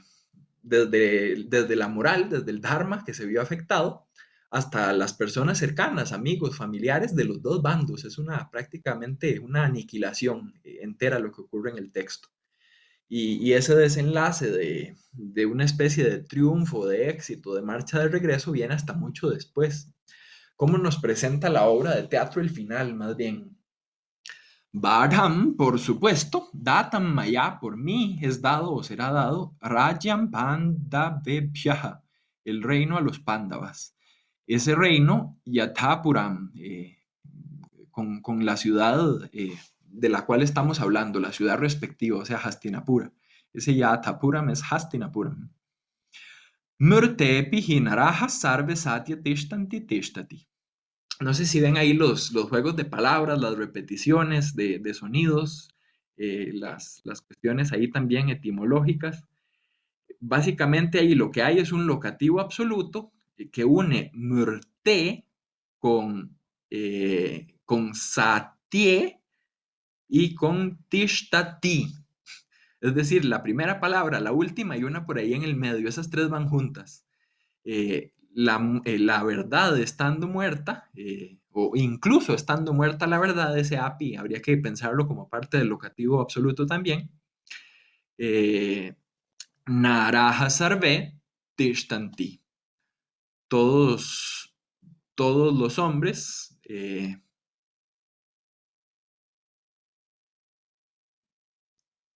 desde la moral, desde el dharma que se vio afectado, hasta las personas cercanas, amigos, familiares de los dos bandos. Es prácticamente una aniquilación entera lo que ocurre en el texto. Y ese desenlace de una especie de triunfo, de éxito, de marcha de regreso, viene hasta mucho después. ¿Cómo nos presenta la obra de teatro el final, más bien? Bhagam, por supuesto, datam maya, por mí es dado o será dado, Rajam Pandavebhyaha, el reino a los Pándavas. Ese reino, Yathapuram, con la ciudad de la cual estamos hablando, la ciudad respectiva, o sea, Hastinapura. Ese Yathapuram es Hastinapuram. Murtepi hinaraha sarve satya tishtanti tishtati. No sé si ven ahí los juegos de palabras, las repeticiones de sonidos, las cuestiones ahí también etimológicas. Básicamente ahí lo que hay es un locativo absoluto que une murte con satie y con tishtati. Es decir, la primera palabra, la última y una por ahí en el medio. Esas tres van juntas. La verdad estando muerta, o incluso estando muerta la verdad, ese API, habría que pensarlo como parte del locativo absoluto también. Eh, Naraha sarve tishtanti. Todos, todos los hombres,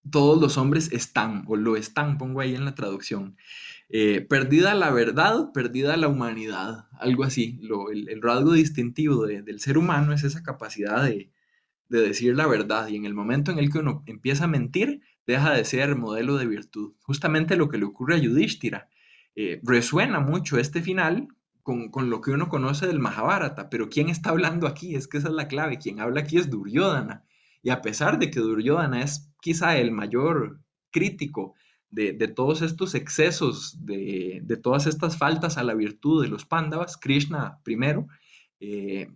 todos los hombres están, o lo están, pongo ahí en la traducción. Perdida la verdad, perdida la humanidad, algo así. El rasgo distintivo del ser humano es esa capacidad de decir la verdad y en el momento en el que uno empieza a mentir, deja de ser modelo de virtud. Justamente lo que le ocurre a Yudhishthira. Resuena mucho este final con lo que uno conoce del Mahabharata, pero ¿quién está hablando aquí? Es que esa es la clave. Quien habla aquí es Duryodhana. Y a pesar de que Duryodhana es quizá el mayor crítico de todos estos excesos, de todas estas faltas a la virtud de los Pándavas, Krishna primero, eh,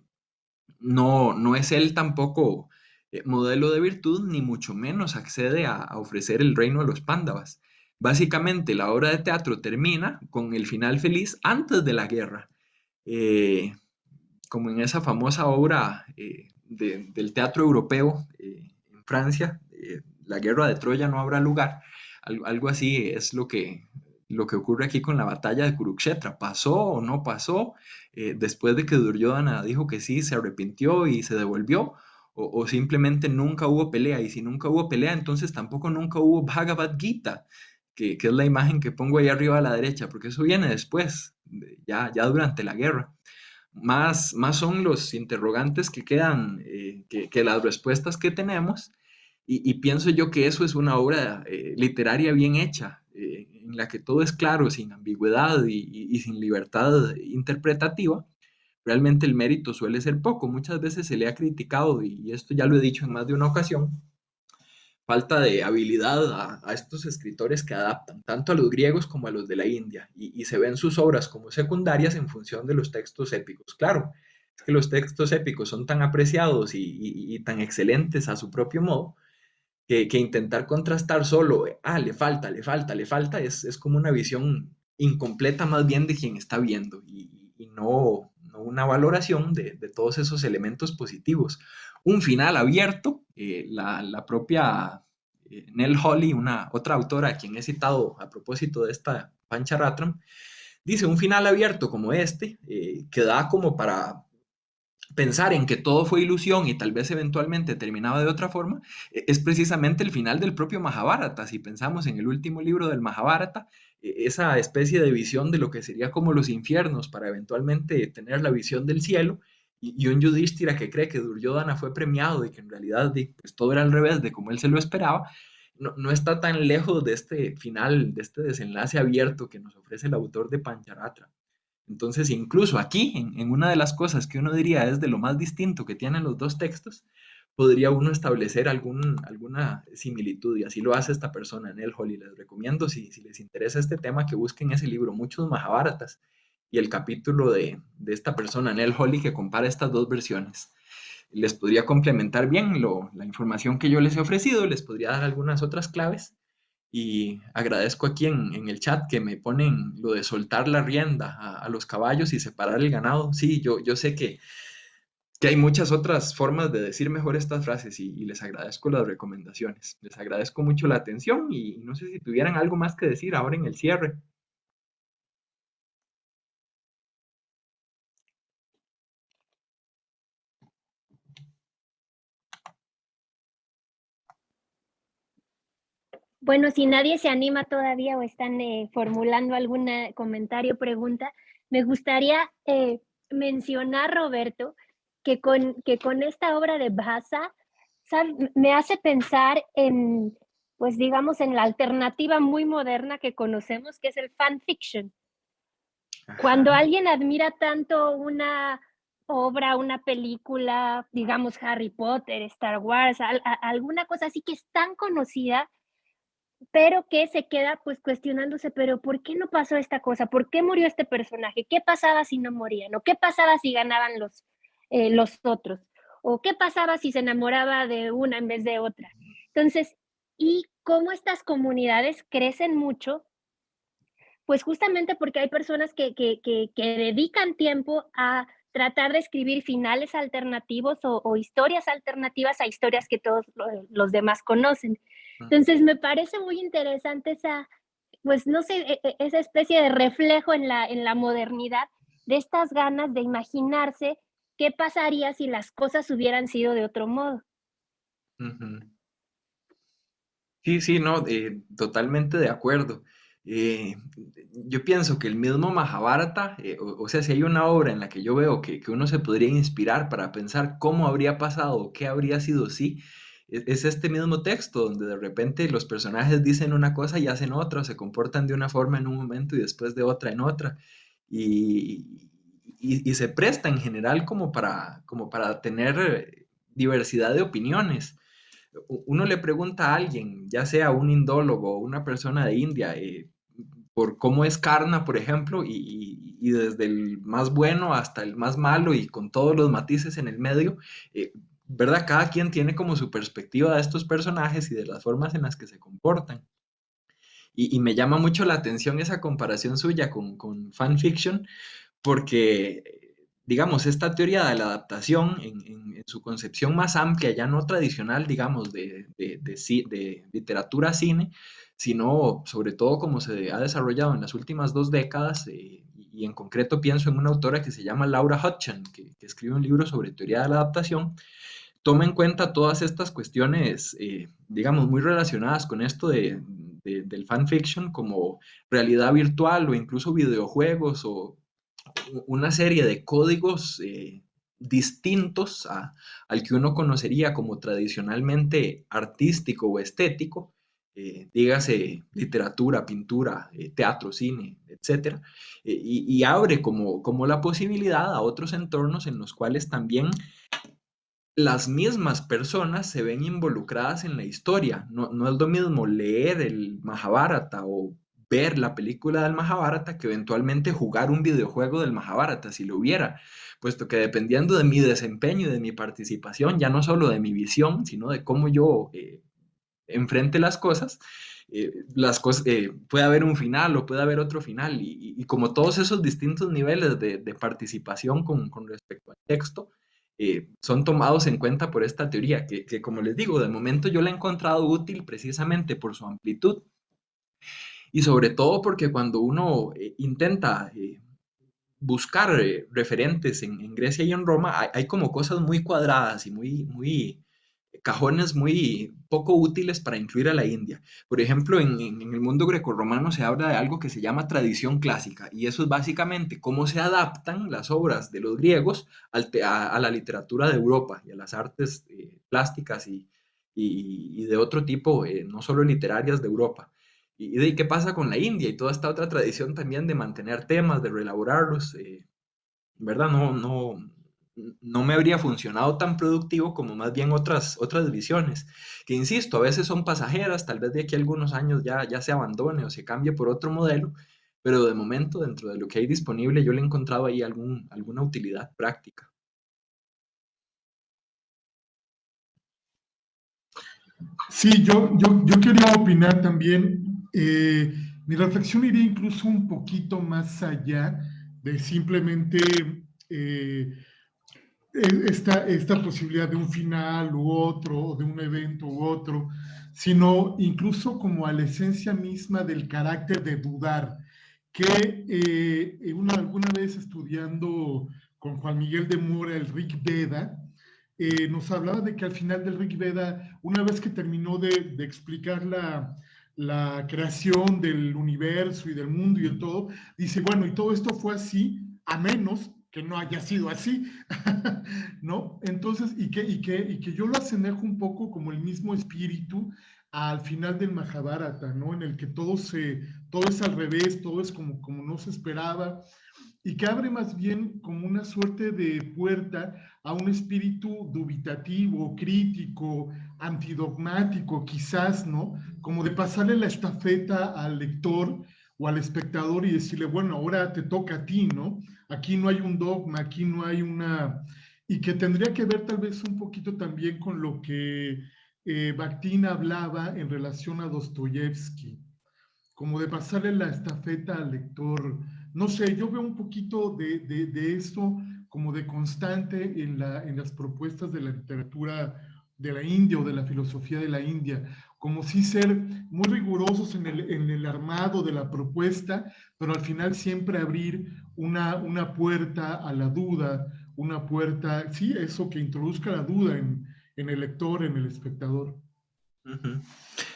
no es él tampoco modelo de virtud, ni mucho menos accede a ofrecer el reino a los Pándavas. Básicamente, la obra de teatro termina con el final feliz antes de la guerra, eh, como en esa famosa obra del teatro europeo en Francia, La guerra de Troya no habrá lugar. Algo así es lo que ocurre aquí con la batalla de Kurukshetra. ¿Pasó o no pasó? Después de que Duryodhana dijo que sí, se arrepintió y se devolvió, o simplemente nunca hubo pelea. Y si nunca hubo pelea, entonces tampoco nunca hubo Bhagavad Gita, que es la imagen que pongo ahí arriba a la derecha, porque eso viene después, ya durante la guerra. Más son los interrogantes que quedan que las respuestas que tenemos, y pienso yo que eso es una obra literaria bien hecha, en la que todo es claro, sin ambigüedad y sin libertad interpretativa. Realmente el mérito suele ser poco. Muchas veces se le ha criticado, y esto ya lo he dicho en más de una ocasión, falta de habilidad a estos escritores que adaptan tanto a los griegos como a los de la India y se ven sus obras como secundarias en función de los textos épicos. Claro, es que los textos épicos son tan apreciados y tan excelentes a su propio modo que intentar contrastar solo, le falta, es como una visión incompleta más bien de quien está viendo y no una valoración de todos esos elementos positivos. Un final abierto, la propia Nell Holly, otra autora a quien he citado a propósito de esta Pancharatram, dice un final abierto como este, que da como para pensar en que todo fue ilusión y tal vez eventualmente terminaba de otra forma, es precisamente el final del propio Mahabharata. Si pensamos en el último libro del Mahabharata, esa especie de visión de lo que sería como los infiernos para eventualmente tener la visión del cielo, y un Yudhishthira que cree que Duryodhana fue premiado y que en realidad pues, todo era al revés de como él se lo esperaba, no está tan lejos de este final, de este desenlace abierto que nos ofrece el autor de Pancharatra. Entonces, incluso aquí, en una de las cosas que uno diría es de lo más distinto que tienen los dos textos, podría uno establecer alguna similitud, y así lo hace esta persona en el Holly. Les recomiendo, si les interesa este tema, que busquen ese libro, Muchos Mahabharatas, y el capítulo de esta persona en el Holly que compara estas dos versiones. Les podría complementar bien la información que yo les he ofrecido, les podría dar algunas otras claves, y agradezco aquí en el chat que me ponen lo de soltar la rienda a los caballos y separar el ganado. Sí, yo sé que hay muchas otras formas de decir mejor estas frases, y les agradezco las recomendaciones. Les agradezco mucho la atención y no sé si tuvieran algo más que decir ahora en el cierre. Bueno, si nadie se anima todavía o están formulando algún comentario o pregunta, me gustaría mencionar, Roberto, que con esta obra de Bhasa, me hace pensar en, pues digamos, en la alternativa muy moderna que conocemos, que es el fanfiction. Cuando Ajá. alguien admira tanto una obra, una película, digamos Harry Potter, Star Wars, alguna cosa así que es tan conocida, pero que se queda pues cuestionándose, pero ¿por qué no pasó esta cosa? ¿Por qué murió este personaje? ¿Qué pasaba si no morían? ¿O qué pasaba si ganaban los otros? ¿O qué pasaba si se enamoraba de una en vez de otra? Entonces, y cómo estas comunidades crecen mucho, pues justamente porque hay personas que dedican tiempo a tratar de escribir finales alternativos o historias alternativas a historias que todos los demás conocen. Entonces, me parece muy interesante esa, pues no sé, esa especie de reflejo en la modernidad de estas ganas de imaginarse qué pasaría si las cosas hubieran sido de otro modo. Ujú. Sí, sí, no, totalmente de acuerdo. Eh, yo pienso que el mismo Mahabharata, o sea, si hay una obra en la que yo veo que uno se podría inspirar para pensar cómo habría pasado o qué habría sido si, es este mismo texto, donde de repente los personajes dicen una cosa y hacen otra, o se comportan de una forma en un momento y después de otra en otra, y, y se presta en general como para tener diversidad de opiniones. Uno le pregunta a alguien, ya sea un indólogo o una persona de India, por cómo es Karna, por ejemplo, y desde el más bueno hasta el más malo y con todos los matices en el medio, ¿verdad? Cada quien tiene como su perspectiva de estos personajes y de las formas en las que se comportan. Y me llama mucho la atención esa comparación suya con fanfiction, porque, digamos, esta teoría de la adaptación en su concepción más amplia, ya no tradicional, digamos, de literatura a cine, sino sobre todo como se ha desarrollado en las últimas 2 décadas, y en concreto pienso en una autora que se llama Laura Hutchins, que escribe un libro sobre teoría de la adaptación, toma en cuenta todas estas cuestiones, digamos, muy relacionadas con esto del fanfiction, como realidad virtual o incluso videojuegos o una serie de códigos distintos al que uno conocería como tradicionalmente artístico o estético, dígase literatura, pintura, teatro, cine, etcétera, y abre como la posibilidad a otros entornos en los cuales también las mismas personas se ven involucradas en la historia. No es lo mismo leer el Mahabharata o ver la película del Mahabharata que eventualmente jugar un videojuego del Mahabharata, si lo hubiera, puesto que dependiendo de mi desempeño y de mi participación, ya no solo de mi visión, sino de cómo yo enfrente las cosas, puede haber un final o puede haber otro final, y como todos esos distintos niveles de participación con respecto al texto, son tomados en cuenta por esta teoría, que como les digo, de momento yo la he encontrado útil precisamente por su amplitud, y sobre todo porque cuando uno intenta buscar referentes en Grecia y en Roma, hay como cosas muy cuadradas y muy cajones muy poco útiles para incluir a la India. Por ejemplo, en el mundo grecorromano se habla de algo que se llama tradición clásica, y eso es básicamente cómo se adaptan las obras de los griegos a la literatura de Europa y a las artes plásticas y de otro tipo, no solo literarias de Europa. Y de qué pasa con la India y toda esta otra tradición también de mantener temas, de reelaborarlos, ¿verdad? No me habría funcionado tan productivo como más bien otras visiones, que insisto, a veces son pasajeras, tal vez de aquí a algunos años ya se abandone o se cambie por otro modelo, pero de momento dentro de lo que hay disponible yo le he encontrado ahí alguna utilidad práctica. Sí, yo quería opinar también. Mi reflexión iría incluso un poquito más allá de simplemente eh, esta posibilidad de un final u otro, o de un evento u otro, sino incluso como a la esencia misma del carácter de dudar, que alguna vez estudiando con Juan Miguel de Mora el Rig Veda, nos hablaba de que al final del Rig Veda, una vez que terminó de explicar la creación del universo y del mundo y el todo, dice, bueno, y todo esto fue así, a menos que no haya sido así, ¿no? Entonces, y que yo lo asemejo un poco como el mismo espíritu al final del Mahabharata, ¿no? En el que todo es al revés, todo es como no se esperaba, y que abre más bien como una suerte de puerta a un espíritu dubitativo, crítico, antidogmático, quizás, ¿no? Como de pasarle la estafeta al lector o al espectador y decirle, bueno, ahora te toca a ti, ¿no? Aquí no hay un dogma, aquí no hay una... Y que tendría que ver tal vez un poquito también con lo que Bakhtin hablaba en relación a Dostoyevsky, como de pasarle la estafeta al lector. No sé, yo veo un poquito de eso como de constante en las propuestas de la literatura de la India o de la filosofía de la India, como si ser muy rigurosos en el armado de la propuesta, pero al final siempre abrir una puerta a la duda, una puerta, sí, eso que introduzca la duda en el lector, en el espectador. Ujú.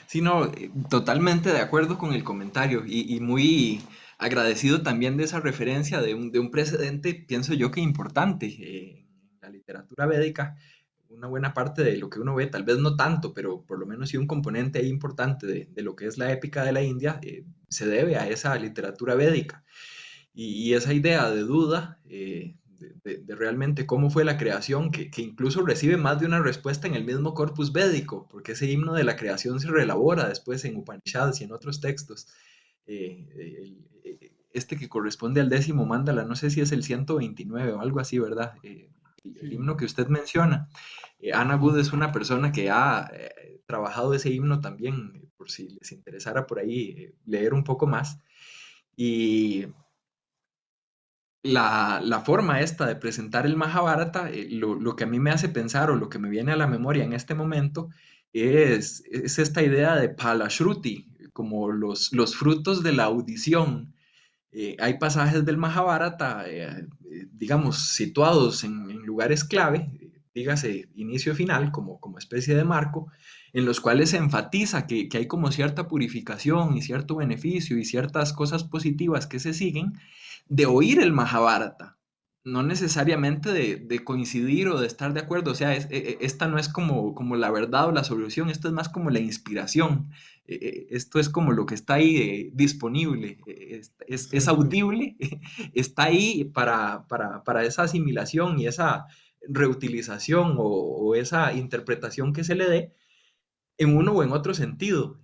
Sí, no, totalmente de acuerdo con el comentario y muy agradecido también de esa referencia de un precedente, pienso yo que importante en la literatura védica. Una buena parte de lo que uno ve, tal vez no tanto, pero por lo menos sí un componente ahí importante de lo que es la épica de la India, se debe a esa literatura védica. Y esa idea de duda, de realmente cómo fue la creación, que incluso recibe más de una respuesta en el mismo corpus védico, porque ese himno de la creación se reelabora después en Upanishads y en otros textos. Este que corresponde al décimo mandala, no sé si es el 129 o algo así, ¿verdad? El Sí. himno que usted menciona. Anna Good es una persona que ha trabajado ese himno también, por si les interesara por ahí leer un poco más. Y la forma esta de presentar el Mahabharata, lo que a mí me hace pensar o lo que me viene a la memoria en este momento es esta idea de Palashruti, como los frutos de la audición. Hay pasajes del Mahabharata, digamos, situados en lugares clave, dígase inicio y final, como especie de marco, en los cuales se enfatiza que hay como cierta purificación y cierto beneficio y ciertas cosas positivas que se siguen de oír el Mahabharata, no necesariamente de coincidir o de estar de acuerdo. O sea, esta no es como la verdad o la solución, esto es más como la inspiración. Esto es como lo que está ahí disponible, es Exacto. audible, está ahí para esa asimilación y esa reutilización o esa interpretación que se le dé en uno o en otro sentido.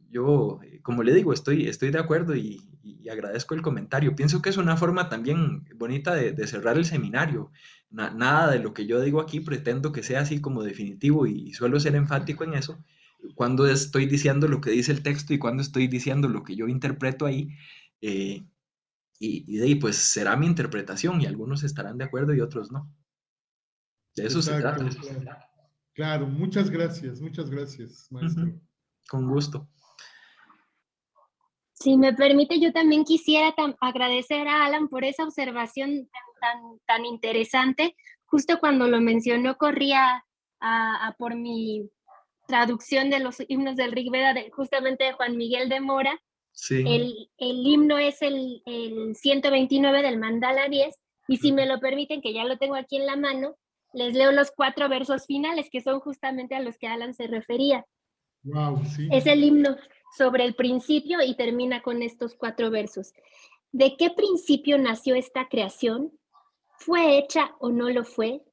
Yo, como le digo, estoy de acuerdo y agradezco el comentario. Pienso que es una forma también bonita de cerrar el seminario. Nada de lo que yo digo aquí pretendo que sea así como definitivo y suelo ser enfático en eso. Cuando estoy diciendo lo que dice el texto y cuando estoy diciendo lo que yo interpreto ahí. eh, y de ahí, pues será mi interpretación y algunos estarán de acuerdo y otros no. De eso se Exacto, trata. claro. Claro, muchas gracias, Ujú. maestro. Con gusto. Si me permite, yo también quisiera agradecer a Alan por esa observación tan interesante. Justo cuando lo mencionó, corría a por mi traducción de los himnos del Rig Veda, justamente de Juan Miguel de Mora. Sí. El himno es el 129 del Mandala 10, y si me lo permiten, que ya lo tengo aquí en la mano, les leo los 4 versos finales, que son justamente a los que Alan se refería. Wow, sí. Es el himno sobre el principio y termina con estos 4 versos. ¿De qué principio nació esta creación? ¿Fue hecha o no lo fue?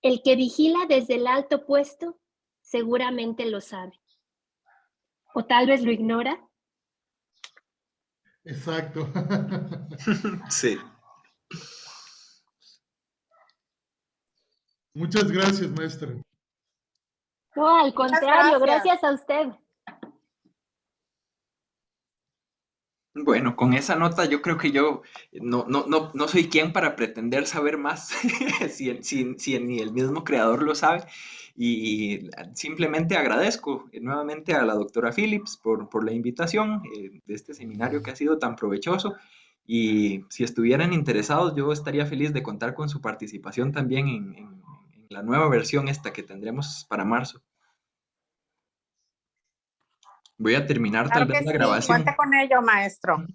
El que vigila desde el alto puesto seguramente lo sabe. ¿O tal vez lo ignora? Exacto. Sí. Muchas gracias, maestra. No, al contrario, gracias. gracias a usted. Bueno, con esa nota yo creo que yo no soy quien para pretender saber más, si ni el mismo creador lo sabe. Y simplemente agradezco nuevamente a la doctora Phillips por la invitación de este seminario que ha sido tan provechoso. Y si estuvieran interesados, yo estaría feliz de contar con su participación también en la nueva versión esta que tendremos para marzo. Voy a terminar tal Claro vez que la sí, grabación. cuente con ello, maestro.